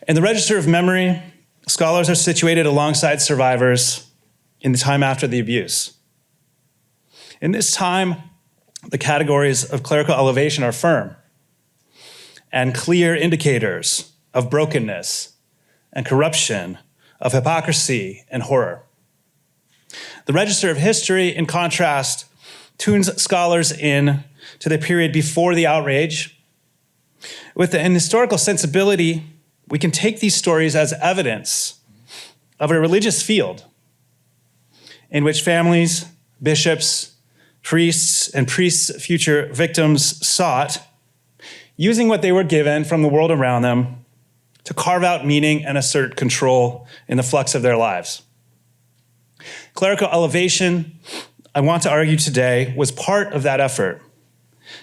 In the register of memory, scholars are situated alongside survivors in the time after the abuse. In this time, the categories of clerical elevation are firm and clear indicators of brokenness and corruption, of hypocrisy and horror. The register of history, in contrast, tunes scholars in to the period before the outrage. With an historical sensibility, we can take these stories as evidence of a religious field in which families, bishops, priests, and priests' future victims sought, using what they were given from the world around them, to carve out meaning and assert control in the flux of their lives. Clerical elevation, I want to argue today, was part of that effort.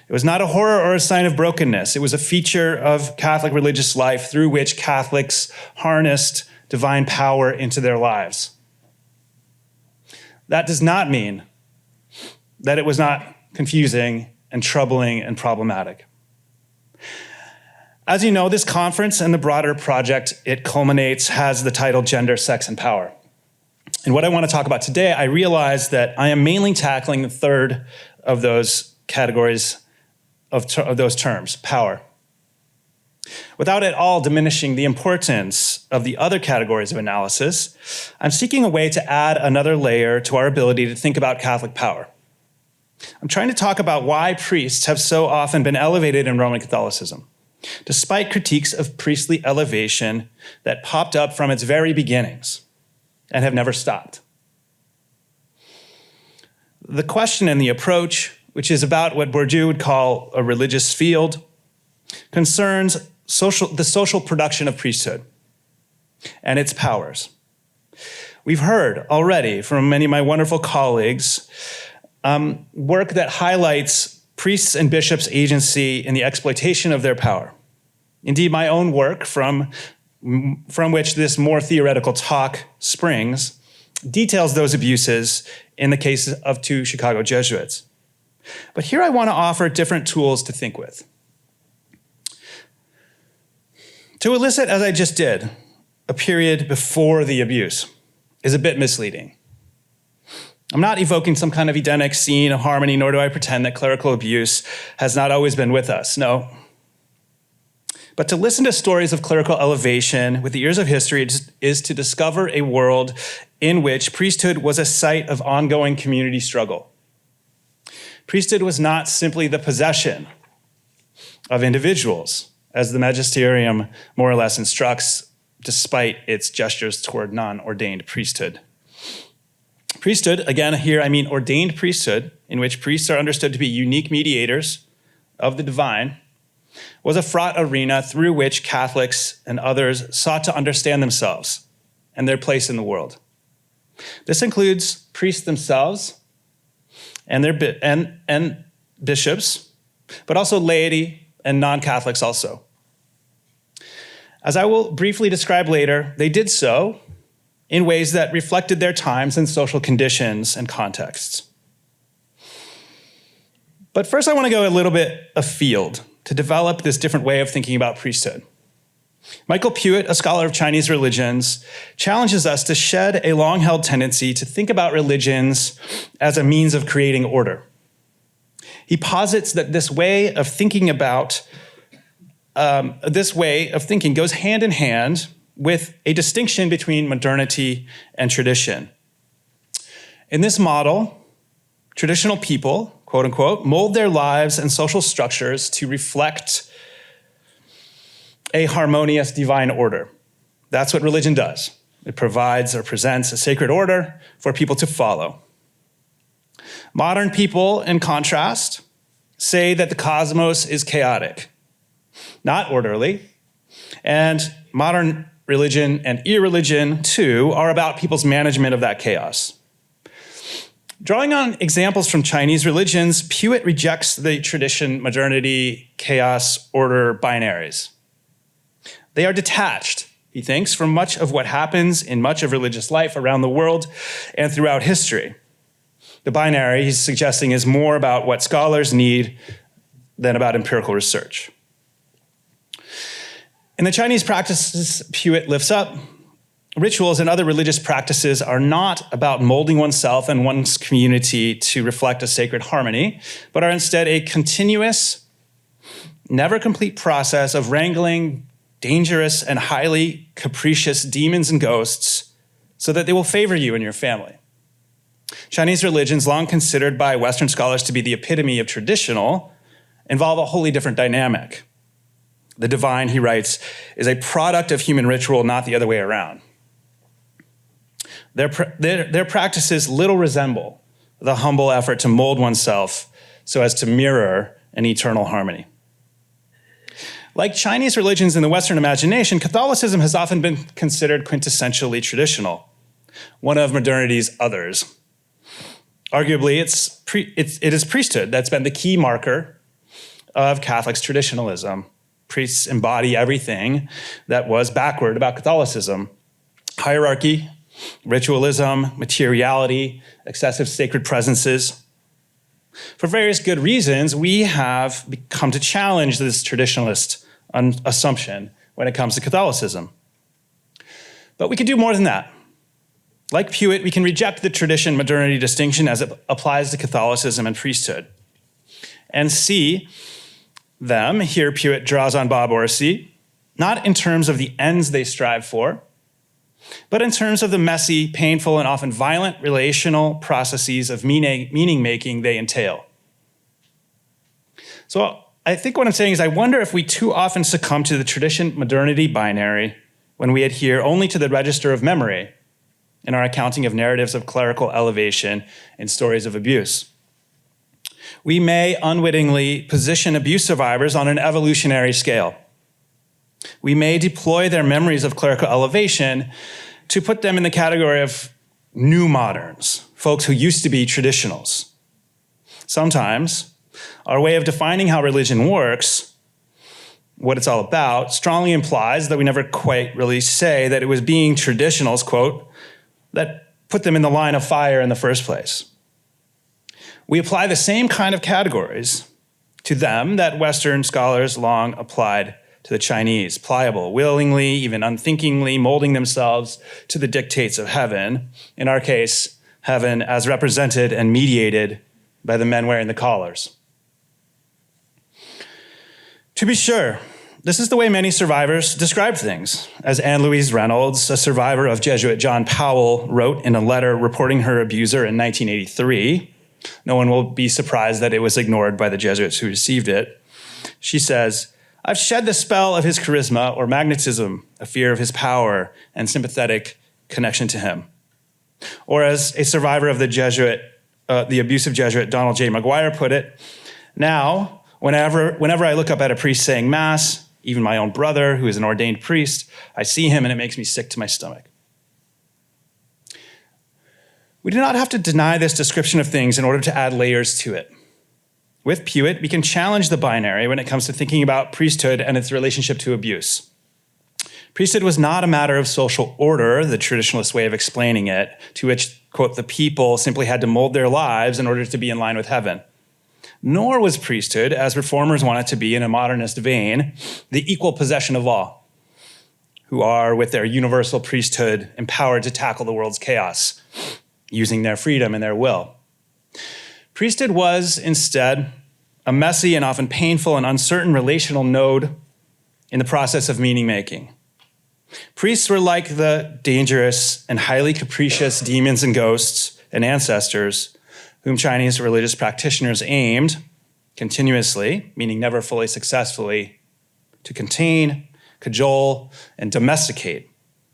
It was not a horror or a sign of brokenness. It was a feature of Catholic religious life through which Catholics harnessed divine power into their lives. That does not mean that it was not confusing and troubling and problematic. As you know, this conference and the broader project it culminates has the title Gender, Sex, and Power. And what I want to talk about today, I realize that I am mainly tackling the third of those categories of those terms, power, without at all diminishing the importance of the other categories of analysis. I'm seeking a way to add another layer to our ability to think about Catholic power. I'm trying to talk about why priests have so often been elevated in Roman Catholicism, despite critiques of priestly elevation that popped up from its very beginnings and have never stopped. The question and the approach, which is about what Bourdieu would call a religious field, concerns the social production of priesthood and its powers. We've heard already from many of my wonderful colleagues work that highlights priests' and bishops' agency in the exploitation of their power. Indeed, my own work, from which this more theoretical talk springs, details those abuses in the case of two Chicago Jesuits. But here I want to offer different tools to think with. To elicit, as I just did, a period before the abuse is a bit misleading. I'm not evoking some kind of Edenic scene of harmony, nor do I pretend that clerical abuse has not always been with us. No. But to listen to stories of clerical elevation with the ears of history is to discover a world in which priesthood was a site of ongoing community struggle. Priesthood was not simply the possession of individuals, as the magisterium more or less instructs, despite its gestures toward non-ordained priesthood. Priesthood, again, here I mean ordained priesthood, in which priests are understood to be unique mediators of the divine, was a fraught arena through which Catholics and others sought to understand themselves and their place in the world. This includes priests themselves and bishops, but also laity and non-Catholics also. As I will briefly describe later, they did so in ways that reflected their times and social conditions and contexts. But first I want to go a little bit afield to develop this different way of thinking about priesthood. Michael Pewt, a scholar of Chinese religions, challenges us to shed a long-held tendency to think about religions as a means of creating order. He posits that this way of thinking goes hand in hand with a distinction between modernity and tradition. In this model, traditional people, quote unquote, mold their lives and social structures to reflect a harmonious divine order. That's what religion does. It provides or presents a sacred order for people to follow. Modern people, in contrast, say that the cosmos is chaotic, not orderly, and modern religion and irreligion, too, are about people's management of that chaos. Drawing on examples from Chinese religions, Pewt rejects the tradition, modernity, chaos, order binaries. They are detached, he thinks, from much of what happens in much of religious life around the world and throughout history. The binary, he's suggesting, is more about what scholars need than about empirical research. In the Chinese practices Pewt lifts up, rituals and other religious practices are not about molding oneself and one's community to reflect a sacred harmony, but are instead a continuous, never complete process of wrangling dangerous and highly capricious demons and ghosts so that they will favor you and your family. Chinese religions, long considered by Western scholars to be the epitome of traditional, involve a wholly different dynamic. The divine, he writes, is a product of human ritual, not the other way around. Their practices little resemble the humble effort to mold oneself so as to mirror an eternal harmony. Like Chinese religions in the Western imagination, Catholicism has often been considered quintessentially traditional, one of modernity's others. Arguably, it is priesthood that's been the key marker of Catholics' traditionalism. Priests embody everything that was backward about Catholicism: hierarchy, ritualism, materiality, excessive sacred presences. For various good reasons, we have come to challenge this traditionalist assumption when it comes to Catholicism. But we could do more than that. Like Pewt, we can reject the tradition-modernity distinction as it applies to Catholicism and priesthood, and see them, here Pewt draws on Bob Orsi, not in terms of the ends they strive for, but in terms of the messy, painful, and often violent relational processes of meaning-making they entail. So I think what I'm saying is I wonder if we too often succumb to the tradition-modernity binary when we adhere only to the register of memory in our accounting of narratives of clerical elevation and stories of abuse. We may unwittingly position abuse survivors on an evolutionary scale. We may deploy their memories of clerical elevation to put them in the category of new moderns, folks who used to be traditionals. Sometimes, our way of defining how religion works, what it's all about, strongly implies that we never quite really say that it was being traditionals, quote, that put them in the line of fire in the first place. We apply the same kind of categories to them that Western scholars long applied to the Chinese, pliable, willingly, even unthinkingly molding themselves to the dictates of heaven, in our case, heaven as represented and mediated by the men wearing the collars. To be sure, this is the way many survivors describe things. As Anne Louise Reynolds, a survivor of Jesuit John Powell, wrote in a letter reporting her abuser in 1983, no one will be surprised that it was ignored by the Jesuits who received it. She says, "I've shed the spell of his charisma or magnetism, a fear of his power and sympathetic connection to him." Or as a survivor of the abusive Jesuit Donald J. McGuire put it, "Now, whenever I look up at a priest saying mass, even my own brother, who is an ordained priest, I see him and it makes me sick to my stomach." We do not have to deny this description of things in order to add layers to it. With Pewt, we can challenge the binary when it comes to thinking about priesthood and its relationship to abuse. Priesthood was not a matter of social order, the traditionalist way of explaining it, to which, quote, the people simply had to mold their lives in order to be in line with heaven. Nor was priesthood, as reformers want it to be in a modernist vein, the equal possession of all, who are, with their universal priesthood, empowered to tackle the world's chaos, using their freedom and their will. Priesthood was, instead, a messy and often painful and uncertain relational node in the process of meaning-making. Priests were like the dangerous and highly capricious demons and ghosts and ancestors whom Chinese religious practitioners aimed continuously, meaning never fully successfully, to contain, cajole, and domesticate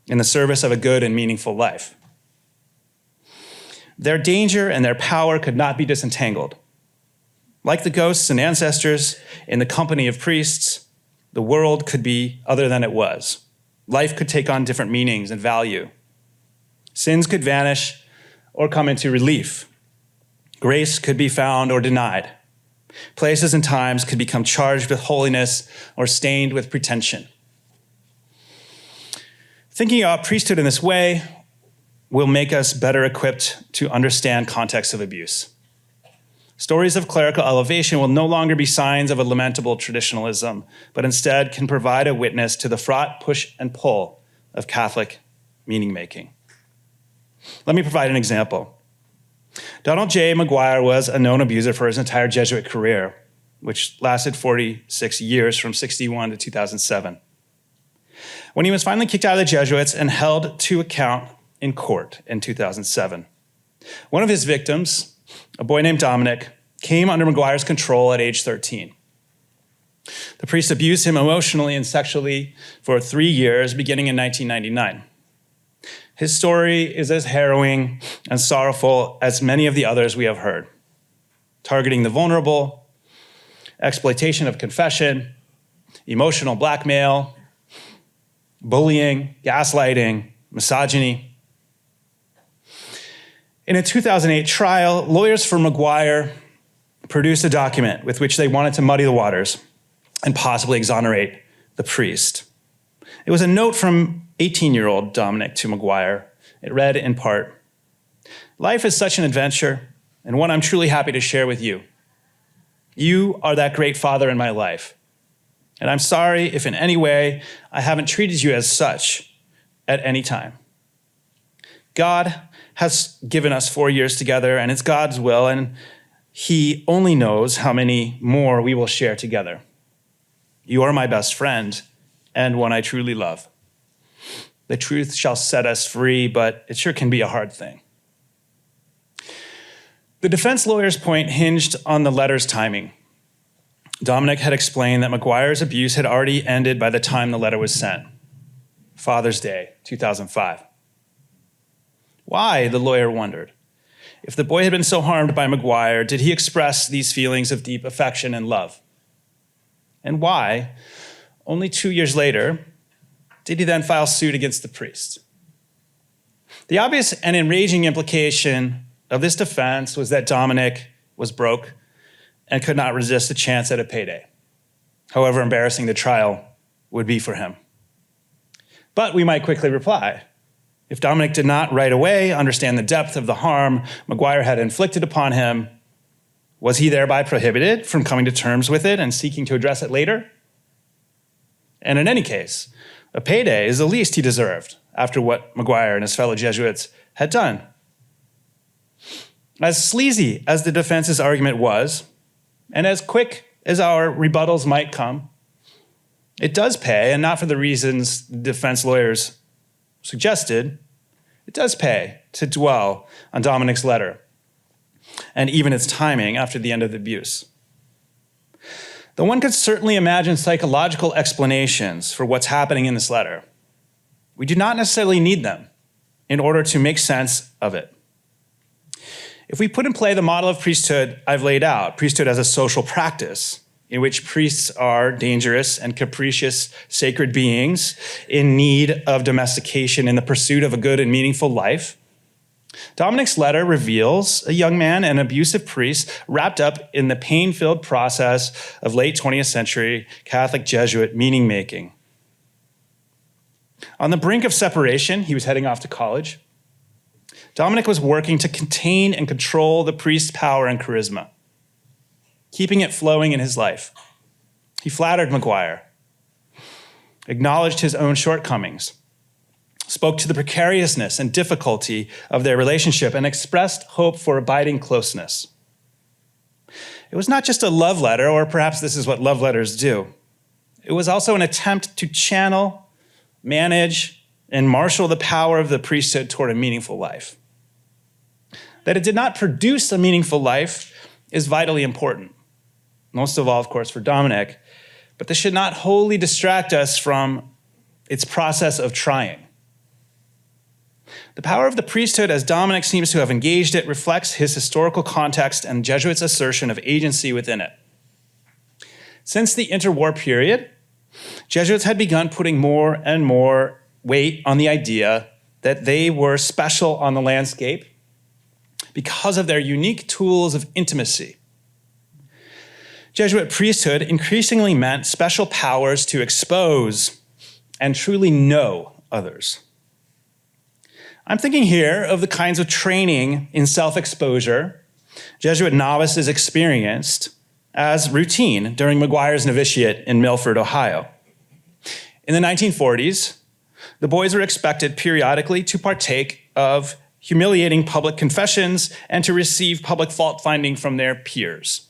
in the service of a good and meaningful life. Their danger and their power could not be disentangled. Like the ghosts and ancestors in the company of priests, the world could be other than it was. Life could take on different meanings and value. Sins could vanish or come into relief. Grace could be found or denied. Places and times could become charged with holiness or stained with pretension. Thinking about priesthood in this way will make us better equipped to understand contexts of abuse. Stories of clerical elevation will no longer be signs of a lamentable traditionalism, but instead can provide a witness to the fraught push and pull of Catholic meaning-making. Let me provide an example. Donald J. McGuire was a known abuser for his entire Jesuit career, which lasted 46 years from 1961 to 2007. When he was finally kicked out of the Jesuits and held to account in court in 2007, one of his victims, a boy named Dominic, came under McGuire's control at age 13. The priest abused him emotionally and sexually for 3 years, beginning in 1999. His story is as harrowing and sorrowful as many of the others we have heard, targeting the vulnerable, exploitation of confession, emotional blackmail, bullying, gaslighting, misogyny. In a 2008 trial, lawyers for McGuire produced a document with which they wanted to muddy the waters and possibly exonerate the priest. It was a note from 18-year-old Dominic to McGuire. It read in part, "Life is such an adventure, and one I'm truly happy to share with you. You are that great father in my life, and I'm sorry if in any way I haven't treated you as such at any time. God has given us 4 years together, and it's God's will, and he only knows how many more we will share together. You are my best friend, and one I truly love. The truth shall set us free, but it sure can be a hard thing. The defense lawyer's point hinged on the letter's timing. Dominic had explained that McGuire's abuse had already ended by the time the letter was sent. Father's Day, 2005. Why, the lawyer wondered. If the boy had been so harmed by McGuire, did he express these feelings of deep affection and love? And why, only 2 years later, did he then file suit against the priest? The obvious and enraging implication of this defense was that Dominic was broke and could not resist a chance at a payday, however embarrassing the trial would be for him. But we might quickly reply, if Dominic did not right away understand the depth of the harm McGuire had inflicted upon him, was he thereby prohibited from coming to terms with it and seeking to address it later? And in any case, a payday is the least he deserved after what McGuire and his fellow Jesuits had done. As sleazy as the defense's argument was, and as quick as our rebuttals might come, it does pay, and not for the reasons the defense lawyers suggested, it does pay to dwell on Dominic's letter and even its timing after the end of the abuse. Though one could certainly imagine psychological explanations for what's happening in this letter, we do not necessarily need them in order to make sense of it. If we put in play the model of priesthood I've laid out, priesthood as a social practice in which priests are dangerous and capricious sacred beings in need of domestication in the pursuit of a good and meaningful life, Dominic's letter reveals a young man, an abusive priest, wrapped up in the pain-filled process of late 20th century Catholic Jesuit meaning-making. On the brink of separation, he was heading off to college. Dominic was working to contain and control the priest's power and charisma, keeping it flowing in his life. He flattered McGuire, acknowledged his own shortcomings, spoke to the precariousness and difficulty of their relationship, and expressed hope for abiding closeness. It was not just a love letter, or perhaps this is what love letters do. It was also an attempt to channel, manage, and marshal the power of the priesthood toward a meaningful life. That it did not produce a meaningful life is vitally important. Most of all, of course, for Dominic, but this should not wholly distract us from its process of trying. The power of the priesthood, as Dominic seems to have engaged it, reflects his historical context and Jesuits' assertion of agency within it. Since the interwar period, Jesuits had begun putting more and more weight on the idea that they were special on the landscape because of their unique tools of intimacy. Jesuit priesthood increasingly meant special powers to expose and truly know others. I'm thinking here of the kinds of training in self-exposure Jesuit novices experienced as routine during McGuire's novitiate in Milford, Ohio. In the 1940s, the boys were expected periodically to partake of humiliating public confessions and to receive public fault-finding from their peers.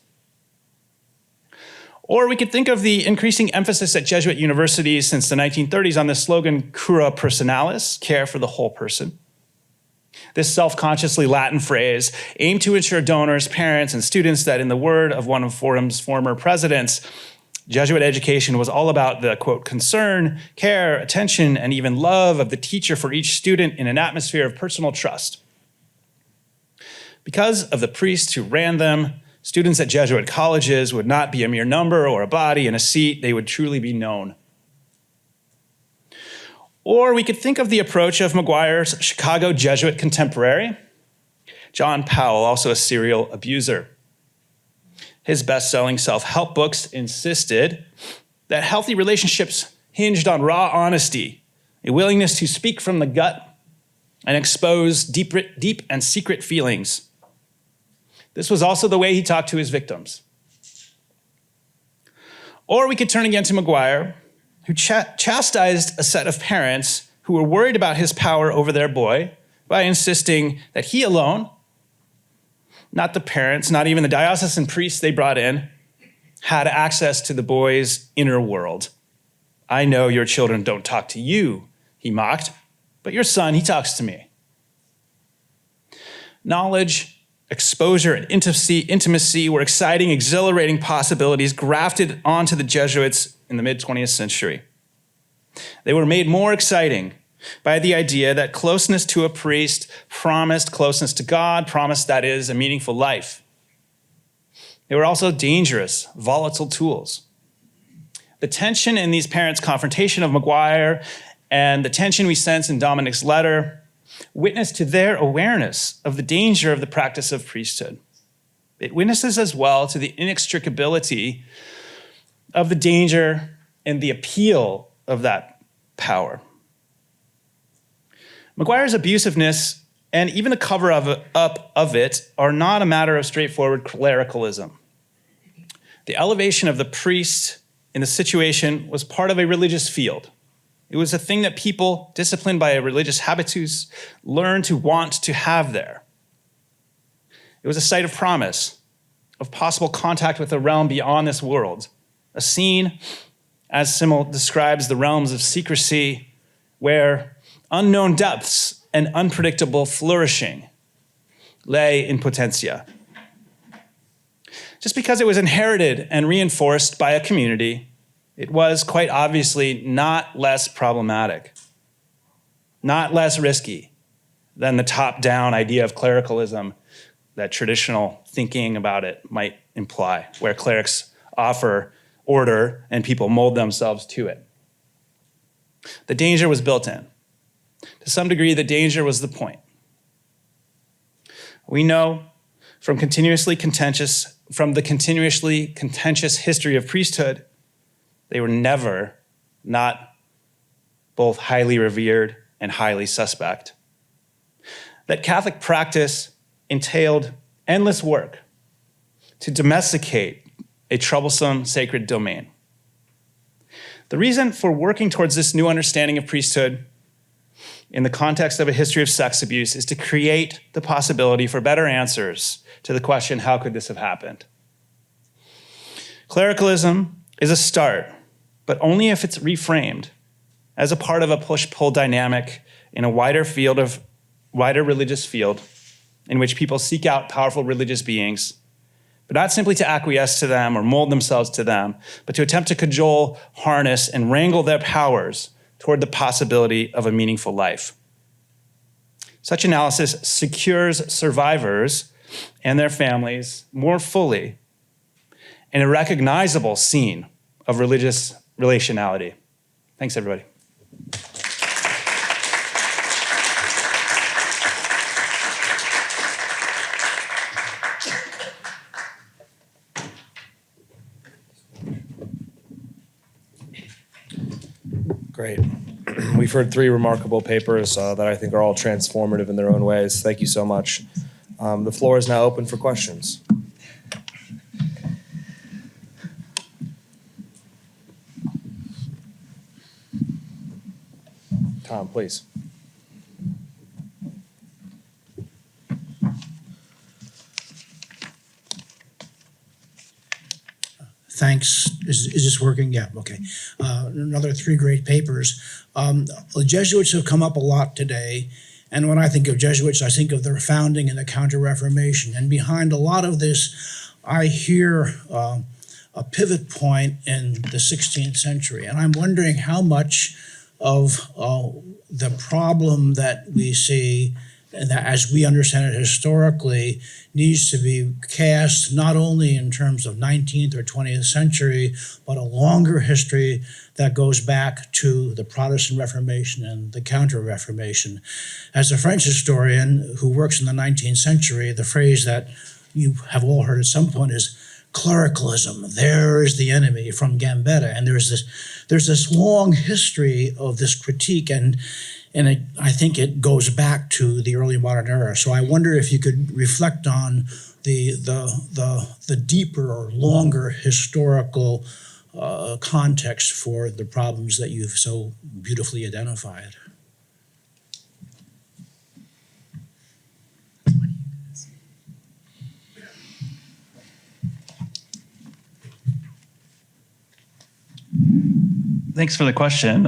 Or we could think of the increasing emphasis at Jesuit universities since the 1930s on the slogan cura personalis, care for the whole person. This self-consciously Latin phrase aimed to assure donors, parents, and students that, in the word of one of Fordham's former presidents, Jesuit education was all about the, quote, concern, care, attention, and even love of the teacher for each student in an atmosphere of personal trust. Because of the priests who ran them, students at Jesuit colleges would not be a mere number or a body in a seat, they would truly be known. Or we could think of the approach of McGuire's Chicago Jesuit contemporary, John Powell, also a serial abuser. His best-selling self-help books insisted that healthy relationships hinged on raw honesty, a willingness to speak from the gut and expose deep and secret feelings. This was also the way he talked to his victims. Or we could turn again to McGuire, who chastised a set of parents who were worried about his power over their boy by insisting that he alone, not the parents, not even the diocesan priests they brought in, had access to the boy's inner world. I know your children don't talk to you, he mocked, but your son, he talks to me. Knowledge, exposure, and intimacy were exciting, exhilarating possibilities grafted onto the Jesuits in the mid-20th century. They were made more exciting by the idea that closeness to a priest promised closeness to God, promised, that is, a meaningful life. They were also dangerous, volatile tools. The tension in these parents' confrontation of Maguire and the tension we sense in Dominic's letter witness to their awareness of the danger of the practice of priesthood. It witnesses as well to the inextricability of the danger and the appeal of that power. Maguire's abusiveness and even the cover-up of it are not a matter of straightforward clericalism. The elevation of the priest in the situation was part of a religious field. It was a thing that people disciplined by a religious habitus learned to want to have there. It was a site of promise, of possible contact with a realm beyond this world, a scene, as Simmel describes, the realms of secrecy, where unknown depths and unpredictable flourishing lay in potentia. Just because it was inherited and reinforced by a community, it was quite obviously not less problematic, not less risky than the top-down idea of clericalism that traditional thinking about it might imply, where clerics offer order and people mold themselves to it. The danger was built in. To some degree, the danger was the point. We know from the continuously contentious history of priesthood, they were never not both highly revered and highly suspect. That Catholic practice entailed endless work to domesticate a troublesome sacred domain. The reason for working towards this new understanding of priesthood in the context of a history of sex abuse is to create the possibility for better answers to the question, how could this have happened? Clericalism is a start, but only if it's reframed as a part of a push-pull dynamic in a wider religious field in which people seek out powerful religious beings, but not simply to acquiesce to them or mold themselves to them, but to attempt to cajole, harness, and wrangle their powers toward the possibility of a meaningful life. Such analysis secures survivors and their families more fully in a recognizable scene of religious relationality. Thanks, everybody. Great. We've heard three remarkable papers that I think are all transformative in their own ways. Thank you so much. The floor is now open for questions. Tom, please. Thanks. Is this working? Yeah, okay. Another three great papers. The Jesuits have come up a lot today, and when I think of Jesuits, I think of their founding and the Counter-Reformation. And behind a lot of this, I hear a pivot point in the 16th century. And I'm wondering how much of the problem that we see, and that as we understand it historically, needs to be cast not only in terms of 19th or 20th century, but a longer history that goes back to the Protestant Reformation and the Counter-Reformation. As a French historian who works in the 19th century, the phrase that you have all heard at some point is clericalism. There is the enemy, from Gambetta. And there's this long history of this critique, and I think it goes back to the early modern era. So I wonder if you could reflect on the deeper or longer historical context for the problems that you've so beautifully identified. Thanks for the question.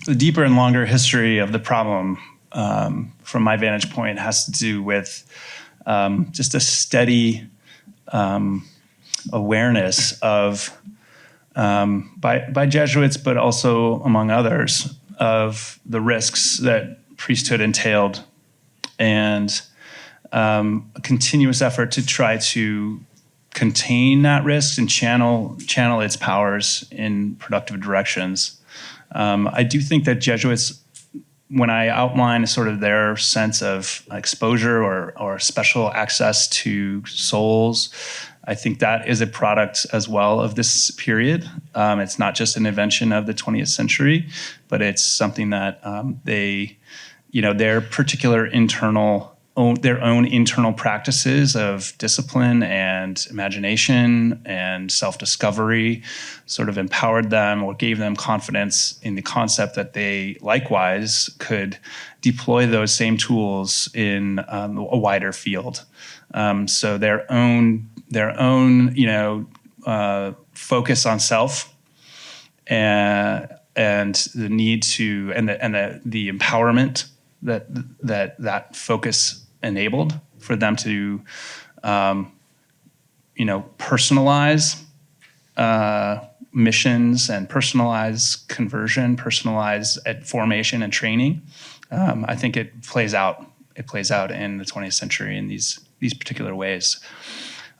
The deeper and longer history of the problem, from my vantage point, has to do with just a steady awareness of, by Jesuits, but also among others, of the risks that priesthood entailed, and a continuous effort to try to contain that risk and channel its powers in productive directions. I do think that Jesuits, when I outline sort of their sense of exposure or special access to souls, I think that is a product as well of this period. It's not just an invention of the 20th century, but it's something that their particular their own internal practices of discipline and imagination and self-discovery sort of empowered them or gave them confidence in the concept that they likewise could deploy those same tools in a wider field. So their own focus on self and the need to and the empowerment that focus enabled for them to personalize missions and personalize conversion, personalize formation and training. I think it plays out in the 20th century in these particular ways.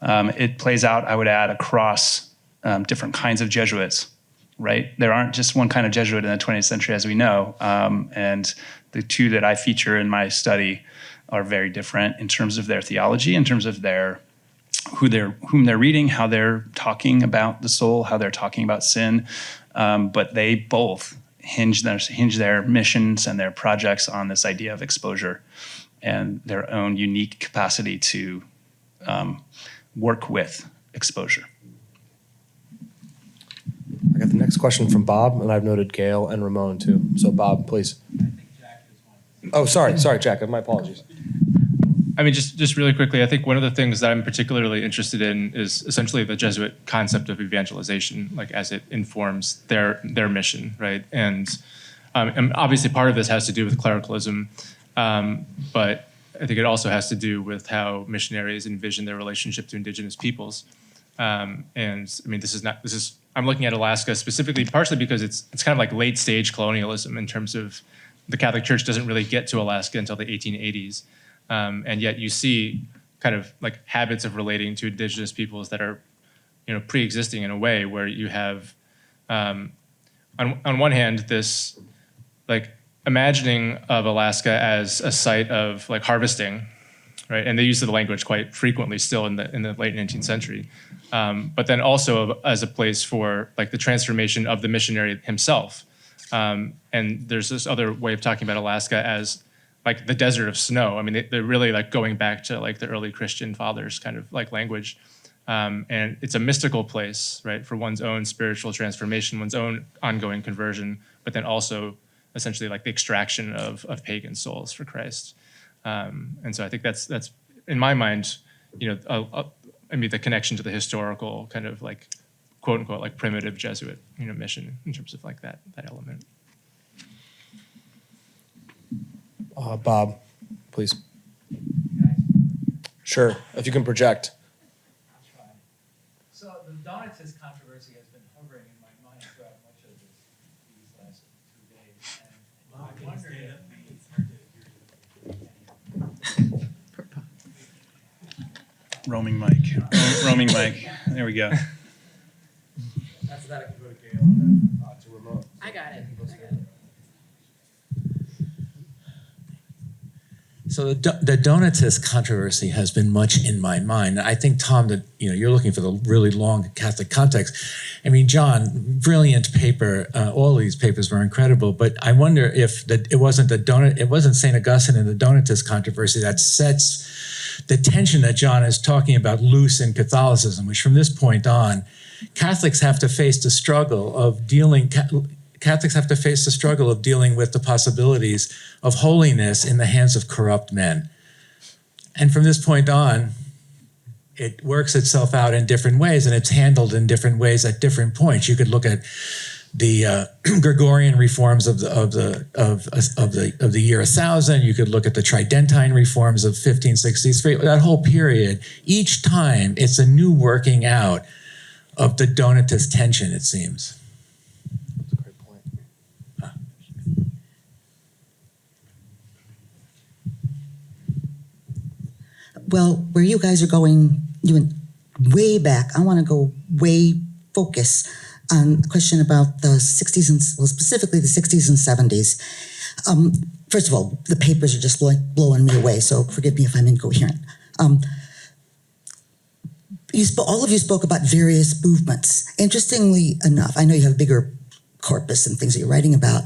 It plays out, I would add, across different kinds of Jesuits, right? There aren't just one kind of Jesuit in the 20th century, as we know, and the two that I feature in my study are very different in terms of their theology, in terms of whom they're reading, how they're talking about the soul, how they're talking about sin, but they both hinge their missions and their projects on this idea of exposure and their own unique capacity to work with exposure. I got the next question from Bob, and I've noted Gail and Ramon too. So Bob, please. Oh, sorry, Jack. My apologies. I mean, just really quickly, I think one of the things that I'm particularly interested in is essentially the Jesuit concept of evangelization, like as it informs their mission, right? And obviously part of this has to do with clericalism, but I think it also has to do with how missionaries envision their relationship to Indigenous peoples. And I mean, I'm looking at Alaska specifically, partially because it's kind of like late stage colonialism in terms of the Catholic Church doesn't really get to Alaska until the 1880s. And yet you see kind of like habits of relating to Indigenous peoples that are, pre-existing in a way where you have, on one hand, this like imagining of Alaska as a site of like harvesting, right? And they use the language quite frequently still in the late 19th century. But then also as a place for like the transformation of the missionary himself. And there's this other way of talking about Alaska as like the desert of snow. I mean, they're really like going back to like the early Christian fathers kind of like language. And it's a mystical place, right, for one's own spiritual transformation, one's own ongoing conversion, but then also essentially like the extraction of pagan souls for Christ. And so I think that's in my mind, the connection to the historical kind of like quote unquote like primitive Jesuit, mission in terms of like that element. Bob, please. Sure, if you can project. So the Donatist controversy has been hovering in my mind throughout much of these last 2 days. And I wonder Roaming mic. There we go. after that I can go to Gail and then to Ramon. I got it. So the Donatist controversy has been much in my mind. I think, Tom, that you're looking for the really long Catholic context. I mean, John, brilliant paper. All these papers were incredible, but I wonder if it wasn't St. Augustine and the Donatist controversy that sets the tension that John is talking about loose in Catholicism, which from this point on, Catholics have to face the struggle of dealing with the possibilities of holiness in the hands of corrupt men. And from this point on, it works itself out in different ways, and it's handled in different ways at different points. You could look at the Gregorian reforms of the year 1000. You could look at the Tridentine reforms of 1563. That whole period, each time it's a new working out of the Donatist tension, it seems. That's a great point. Well, where you guys are going, you went way back. I want to go way focus on a question about the 60s and, well, specifically the 60s and 70s. First of all, the papers are just blowing me away, so forgive me if I'm incoherent. All of you spoke about various movements. Interestingly enough, I know you have a bigger corpus and things that you're writing about.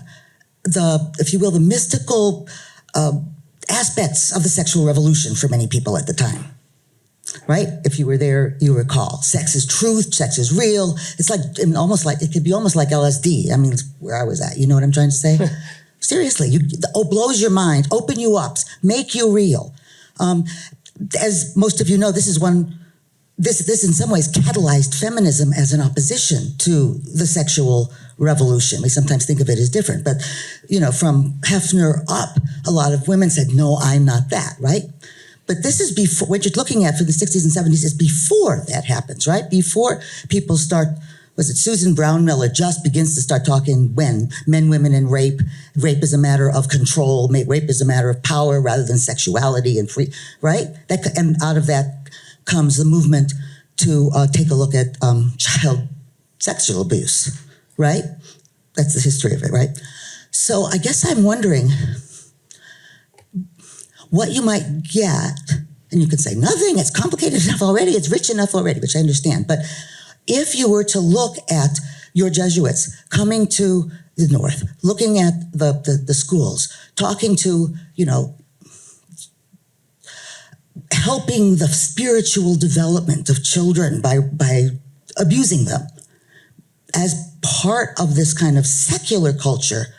If you will, the mystical aspects of the sexual revolution for many people at the time, right? If you were there, you recall. Sex is truth, sex is real. It's like, it could be almost like LSD. I mean, it's where I was at. You know what I'm trying to say? Seriously, blows your mind, open you up, make you real. As most of you know, this in some ways catalyzed feminism as an opposition to the sexual revolution. We sometimes think of it as different, but from Hefner up, a lot of women said, no, I'm not that, right? But this is before, what you're looking at for the 60s and 70s is before that happens, right? Before people start, was it Susan Brown Miller just begins to start talking when men, women, and rape. Rape is a matter of control. Rape is a matter of power rather than sexuality and free, right? And out of that comes the movement to take a look at child sexual abuse, right? That's the history of it, right? So I guess I'm wondering what you might get, and you can say nothing, it's complicated enough already, it's rich enough already, which I understand. But if you were to look at your Jesuits coming to the North, looking at the schools, talking to, helping the spiritual development of children by abusing them as part of this kind of secular culture,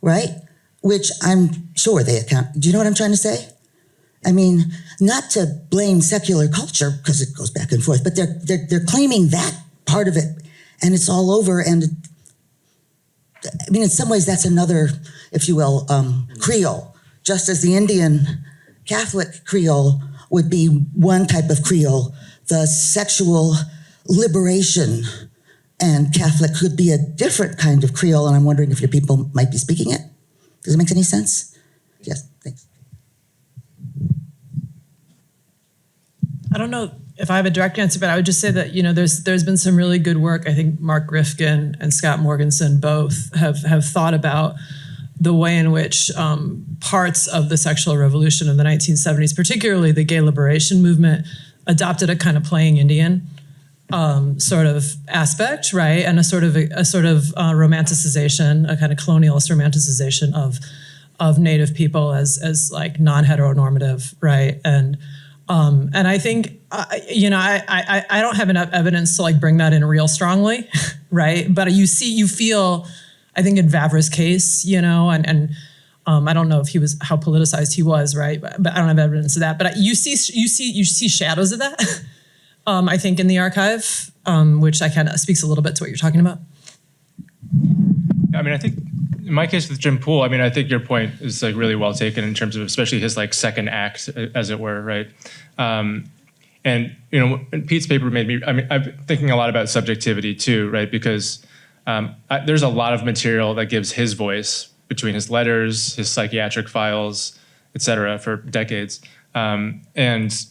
right? Which I'm sure they account. Do you know what I'm trying to say? I mean, not to blame secular culture because it goes back and forth, but they're claiming that part of it, and it's all over. And I mean, in some ways, that's another, if you will, Creole. Just as the Indian Catholic Creole would be one type of Creole, the sexual liberation and Catholic could be a different kind of Creole, and I'm wondering if your people might be speaking it. Does it make any sense? Yes, thanks. I don't know if I have a direct answer, but I would just say that, there's been some really good work. I think Mark Rifkin and Scott Morganson both have thought about the way in which parts of the sexual revolution of the 1970s, particularly the gay liberation movement, adopted a kind of playing Indian sort of aspect, right? And a sort of romanticization, a kind of colonialist romanticization of Native people as like non-heteronormative, right? And I think, I don't have enough evidence to like bring that in real strongly, right? But you feel, I think in Vavra's case, and I don't know how politicized he was, right? But I don't have evidence of that. But you see shadows of that, I think, in the archive, which I kind of speaks a little bit to what you're talking about. I mean, I think in my case with Jim Poole, I mean, I think your point is like really well taken in terms of especially his like second act, as it were, right? And Pete's paper made me. I mean, I'm thinking a lot about subjectivity too, right? Because there's a lot of material that gives his voice between his letters, his psychiatric files, et cetera, for decades, and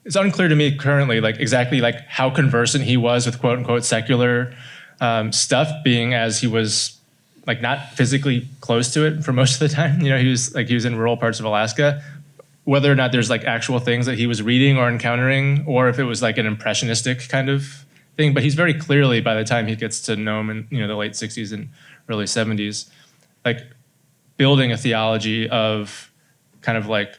it's unclear to me currently, like exactly like how conversant he was with quote unquote secular stuff, being as he was like not physically close to it for most of the time. He was in rural parts of Alaska. Whether or not there's like actual things that he was reading or encountering, or if it was like an impressionistic kind of thing. But he's very clearly, by the time he gets to Nome in the late 60s and early 70s, like building a theology of kind of like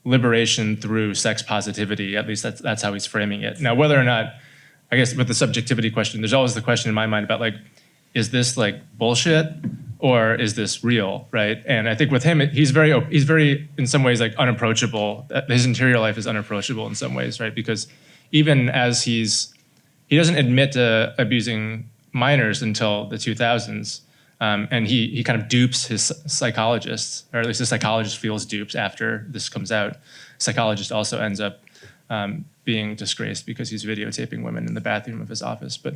liberation through sex positivity. At least that's how he's framing it. Now, whether or not, I guess with the subjectivity question, there's always the question in my mind about like, is this like bullshit, or is this real, right? And I think with him, he's very, in some ways, like unapproachable. His interior life is unapproachable in some ways, right? Because even as he doesn't admit to abusing minors until the 2000s, and he kind of dupes his psychologists, or at least the psychologist feels duped after this comes out. Psychologist also ends up being disgraced because he's videotaping women in the bathroom of his office. But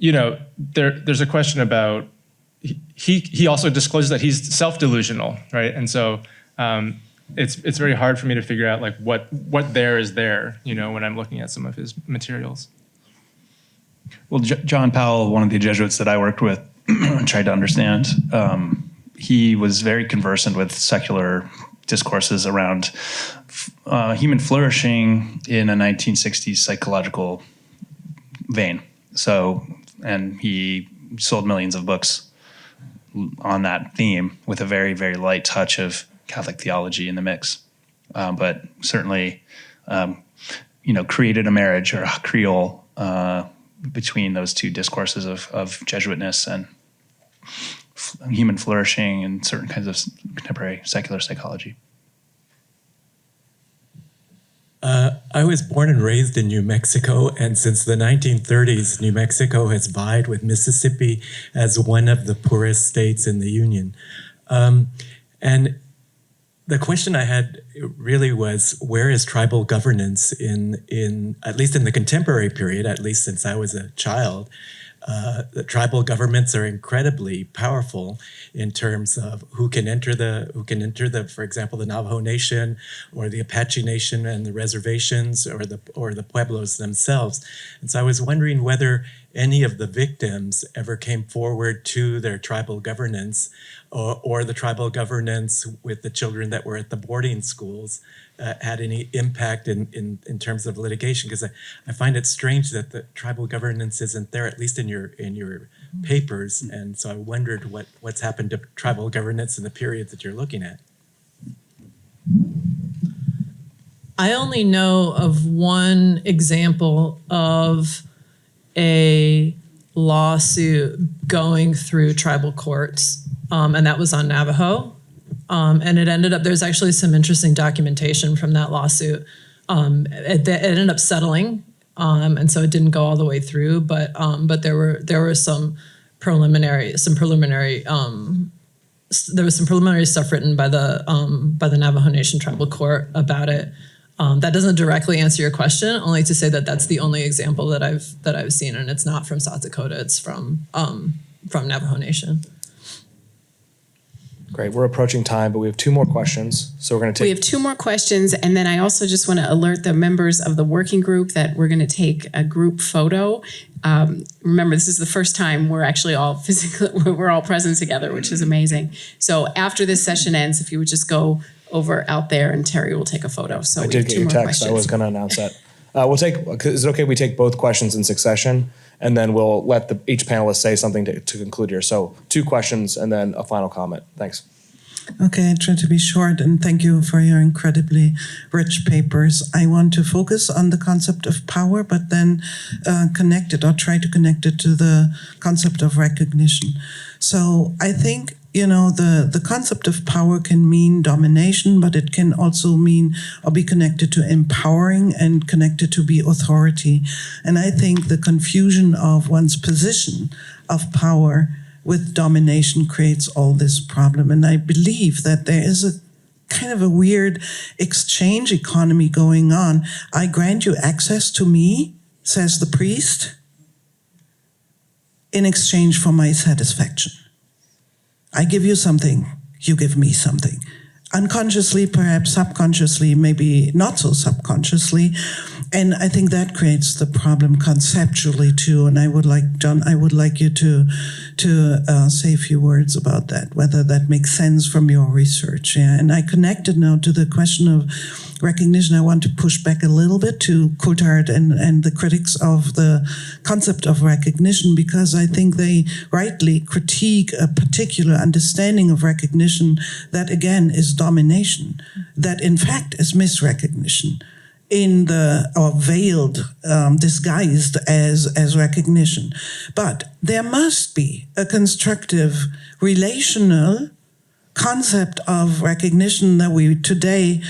there's a question about. He also discloses that he's self-delusional, right? And so it's very hard for me to figure out like what there is there, when I'm looking at some of his materials. Well, John Powell, one of the Jesuits that I worked with, tried to understand. He was very conversant with secular discourses around human flourishing in a 1960s psychological vein. So, and he sold millions of books on that theme with a very, very light touch of Catholic theology in the mix. But certainly, created a marriage or a creole between those two discourses of Jesuitness and human flourishing and certain kinds of contemporary secular psychology. I was born and raised in New Mexico, and since the 1930s, New Mexico has vied with Mississippi as one of the poorest states in the Union. And the question I had really was, where is tribal governance in at least in the contemporary period, at least since I was a child? The tribal governments are incredibly powerful in terms of who can enter the, for example, the Navajo Nation or the Apache Nation and the reservations or the pueblos themselves. And so I was wondering whether any of the victims ever came forward to their tribal governance or the tribal governance with the children that were at the boarding schools had any impact in terms of litigation, because I find it strange that the tribal governance isn't there, at least in your papers, and so I wondered what's happened to tribal governance in the period that you're looking at. I only know of one example of a lawsuit going through tribal courts, and that was on Navajo. And it ended up, there's actually some interesting documentation from that lawsuit. It ended up settling, and so it didn't go all the way through, but there were some preliminary stuff written by the Navajo Nation Tribal Court about it. That doesn't directly answer your question, only to say that that's the only example that I've seen, and it's not from South Dakota, it's from Navajo Nation. Great. We're approaching time, but we have two more questions. So we're going to take... We have two more questions, and then I also just want to alert the members of the working group that we're going to take a group photo. Remember, this is the first time we're actually all we're all present together, which is amazing. So after this session ends, if you would just go over out there, and Terry will take a photo. So I did get your text. I was going to announce that. Is it okay if we take both questions in succession, and then we'll let each panelist say something to conclude here. So 2 questions and then a final comment. Thanks. Okay, I try to be short, and thank you for your incredibly rich papers. I want to focus on the concept of power, but then try to connect it to the concept of recognition. So I think, the concept of power can mean domination, but it can also mean or be connected to empowering and connected to be authority. And I think the confusion of one's position of power with domination creates all this problem. And I believe that there is a kind of a weird exchange economy going on. I grant you access to me, says the priest, in exchange for my satisfaction. I give you something, you give me something. Unconsciously, perhaps subconsciously, maybe not so subconsciously. And I think that creates the problem conceptually too. And I would like, John, you to say a few words about that, whether that makes sense from your research. Yeah. And I connected now to the question of recognition. I want to push back a little bit to Coulthard and the critics of the concept of recognition, because I think they rightly critique a particular understanding of recognition that, again, is domination, that in fact is misrecognition. or veiled, disguised as recognition. But there must be a constructive relational concept of recognition that we today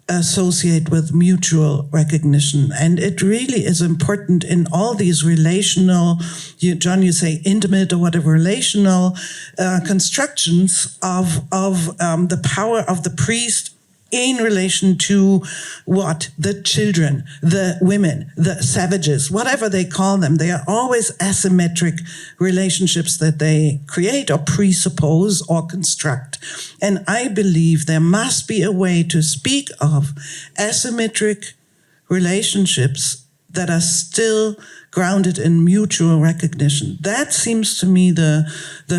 associate with mutual recognition. And it really is important in all these relational, John, you say intimate or whatever, relational constructions of the power of the priest in relation to what? The children, the women, the savages, whatever they call them. They are always asymmetric relationships that they create or presuppose or construct. And I believe there must be a way to speak of asymmetric relationships that are still grounded in mutual recognition. That seems to me the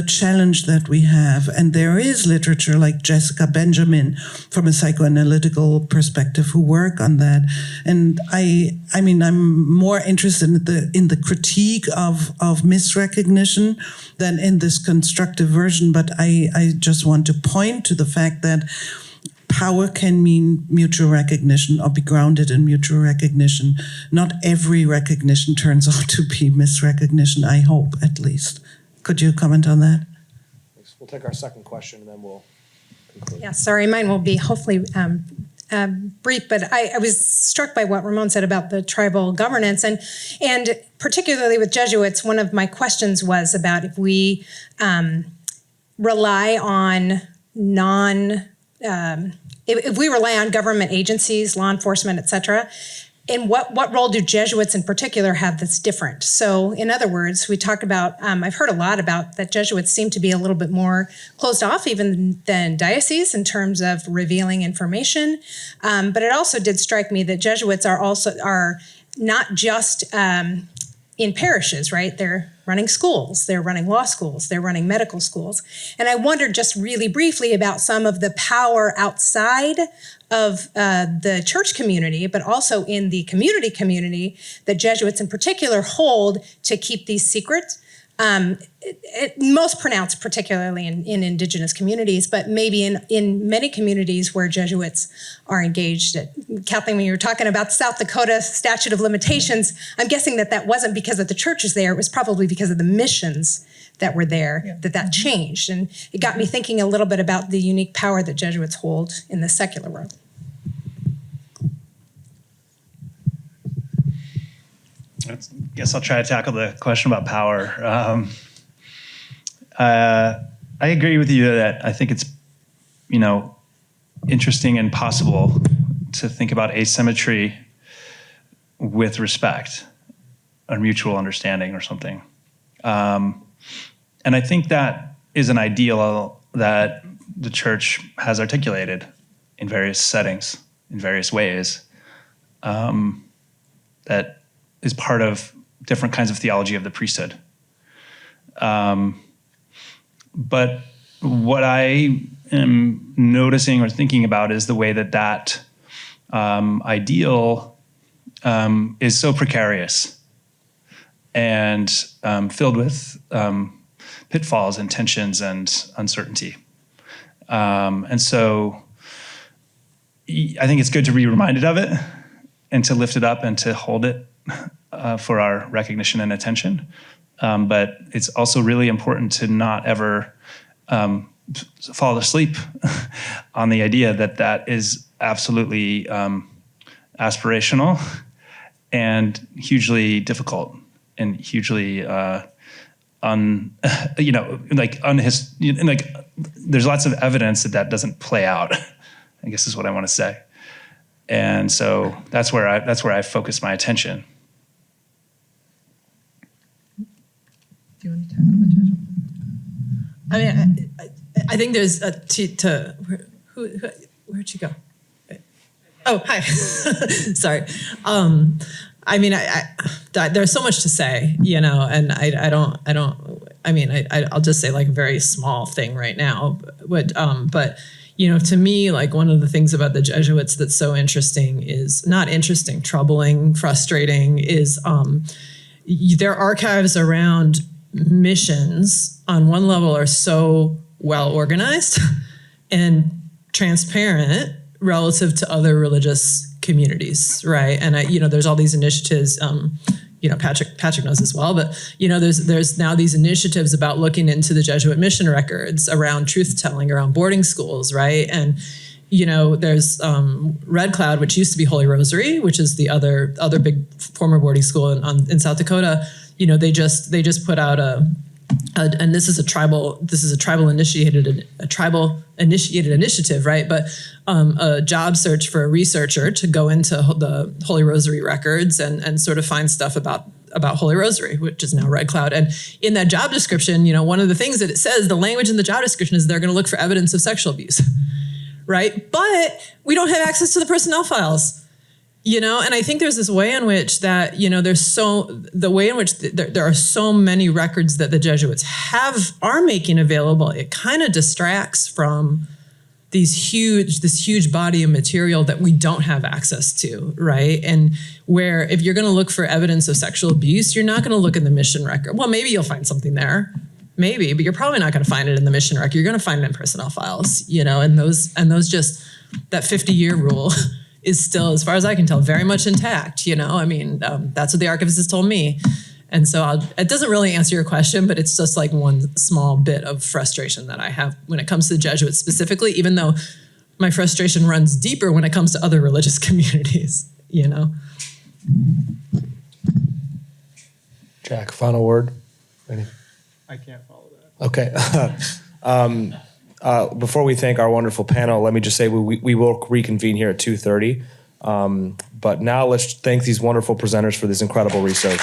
challenge that we have. And there is literature like Jessica Benjamin from a psychoanalytical perspective who work on that. And I mean, I'm more interested in the critique of misrecognition than in this constructive version. But I just want to point to the fact that power can mean mutual recognition or be grounded in mutual recognition. Not every recognition turns out to be misrecognition, I hope, at least. Could you comment on that? We'll take our second question and then we'll conclude. Yeah, sorry, mine will be hopefully brief, but I was struck by what Ramon said about the tribal governance, and particularly with Jesuits, one of my questions was about if we rely on if we rely on government agencies, law enforcement, et cetera, and what role do Jesuits in particular have that's different? So in other words, we talk about, I've heard a lot about that Jesuits seem to be a little bit more closed off even than dioceses in terms of revealing information. But it also did strike me that Jesuits are not just in parishes, right? They're running schools, they're running law schools, they're running medical schools. And I wondered just really briefly about some of the power outside of the church community, but also in the community that Jesuits in particular hold to keep these secrets. Most pronounced particularly in Indigenous communities, but maybe in many communities where Jesuits are engaged. Kathleen, when you were talking about South Dakota statute of limitations, I'm guessing that wasn't because of the churches there, it was probably because of the missions that were there, that changed. And it got me thinking a little bit about the unique power that Jesuits hold in the secular world. I guess I'll try to tackle the question about power. I agree with you that I think it's, interesting and possible to think about asymmetry with respect or mutual understanding or something. And I think that is an ideal that the church has articulated in various settings, in various ways, that is part of different kinds of theology of the priesthood. But what I am noticing or thinking about is the way that ideal is so precarious and filled with pitfalls and tensions and uncertainty. And so I think it's good to be reminded of it and to lift it up and to hold it for our recognition and attention. But it's also really important to not ever fall asleep on the idea that is absolutely aspirational and hugely difficult and hugely there's lots of evidence that doesn't play out, I guess is what I want to say. And so that's where I focus my attention. Do you want to tackle the judgment? I mean, I think there's where'd you go? Oh, hi. Sorry. I mean, there's so much to say, and I'll just say like a very small thing right now. But to me, like one of the things about the Jesuits that's so interesting is not interesting, troubling, frustrating is their archives around missions on one level are so well organized and transparent relative to other religious communities, right? And there's all these initiatives. Patrick knows as well, but there's now these initiatives about looking into the Jesuit mission records around truth telling, around boarding schools, right? And there's Red Cloud, which used to be Holy Rosary, which is the other big former boarding school in South Dakota. They just put out and this is a tribal initiated initiative, right? But a job search for a researcher to go into the Holy Rosary records and sort of find stuff about Holy Rosary, which is now Red Cloud. And in that job description, one of the things that it says, the language in the job description is they're going to look for evidence of sexual abuse, right? But we don't have access to the personnel files. And I think there's this way in which that, there are so many records that the Jesuits are making available. It kind of distracts from this huge body of material that we don't have access to, right? And where if you're going to look for evidence of sexual abuse, you're not going to look in the mission record. Well, maybe you'll find something there, maybe, but you're probably not going to find it in the mission record. You're going to find it in personnel files, and those just, that 50-year rule is still, as far as I can tell, very much intact. That's what the archivist has told me. And so it doesn't really answer your question, but it's just like one small bit of frustration that I have when it comes to the Jesuits specifically, even though my frustration runs deeper when it comes to other religious communities, Jack, final word? I can't follow that. Okay. Before we thank our wonderful panel, let me just say we will reconvene here at 2:30. But now let's thank these wonderful presenters for this incredible research.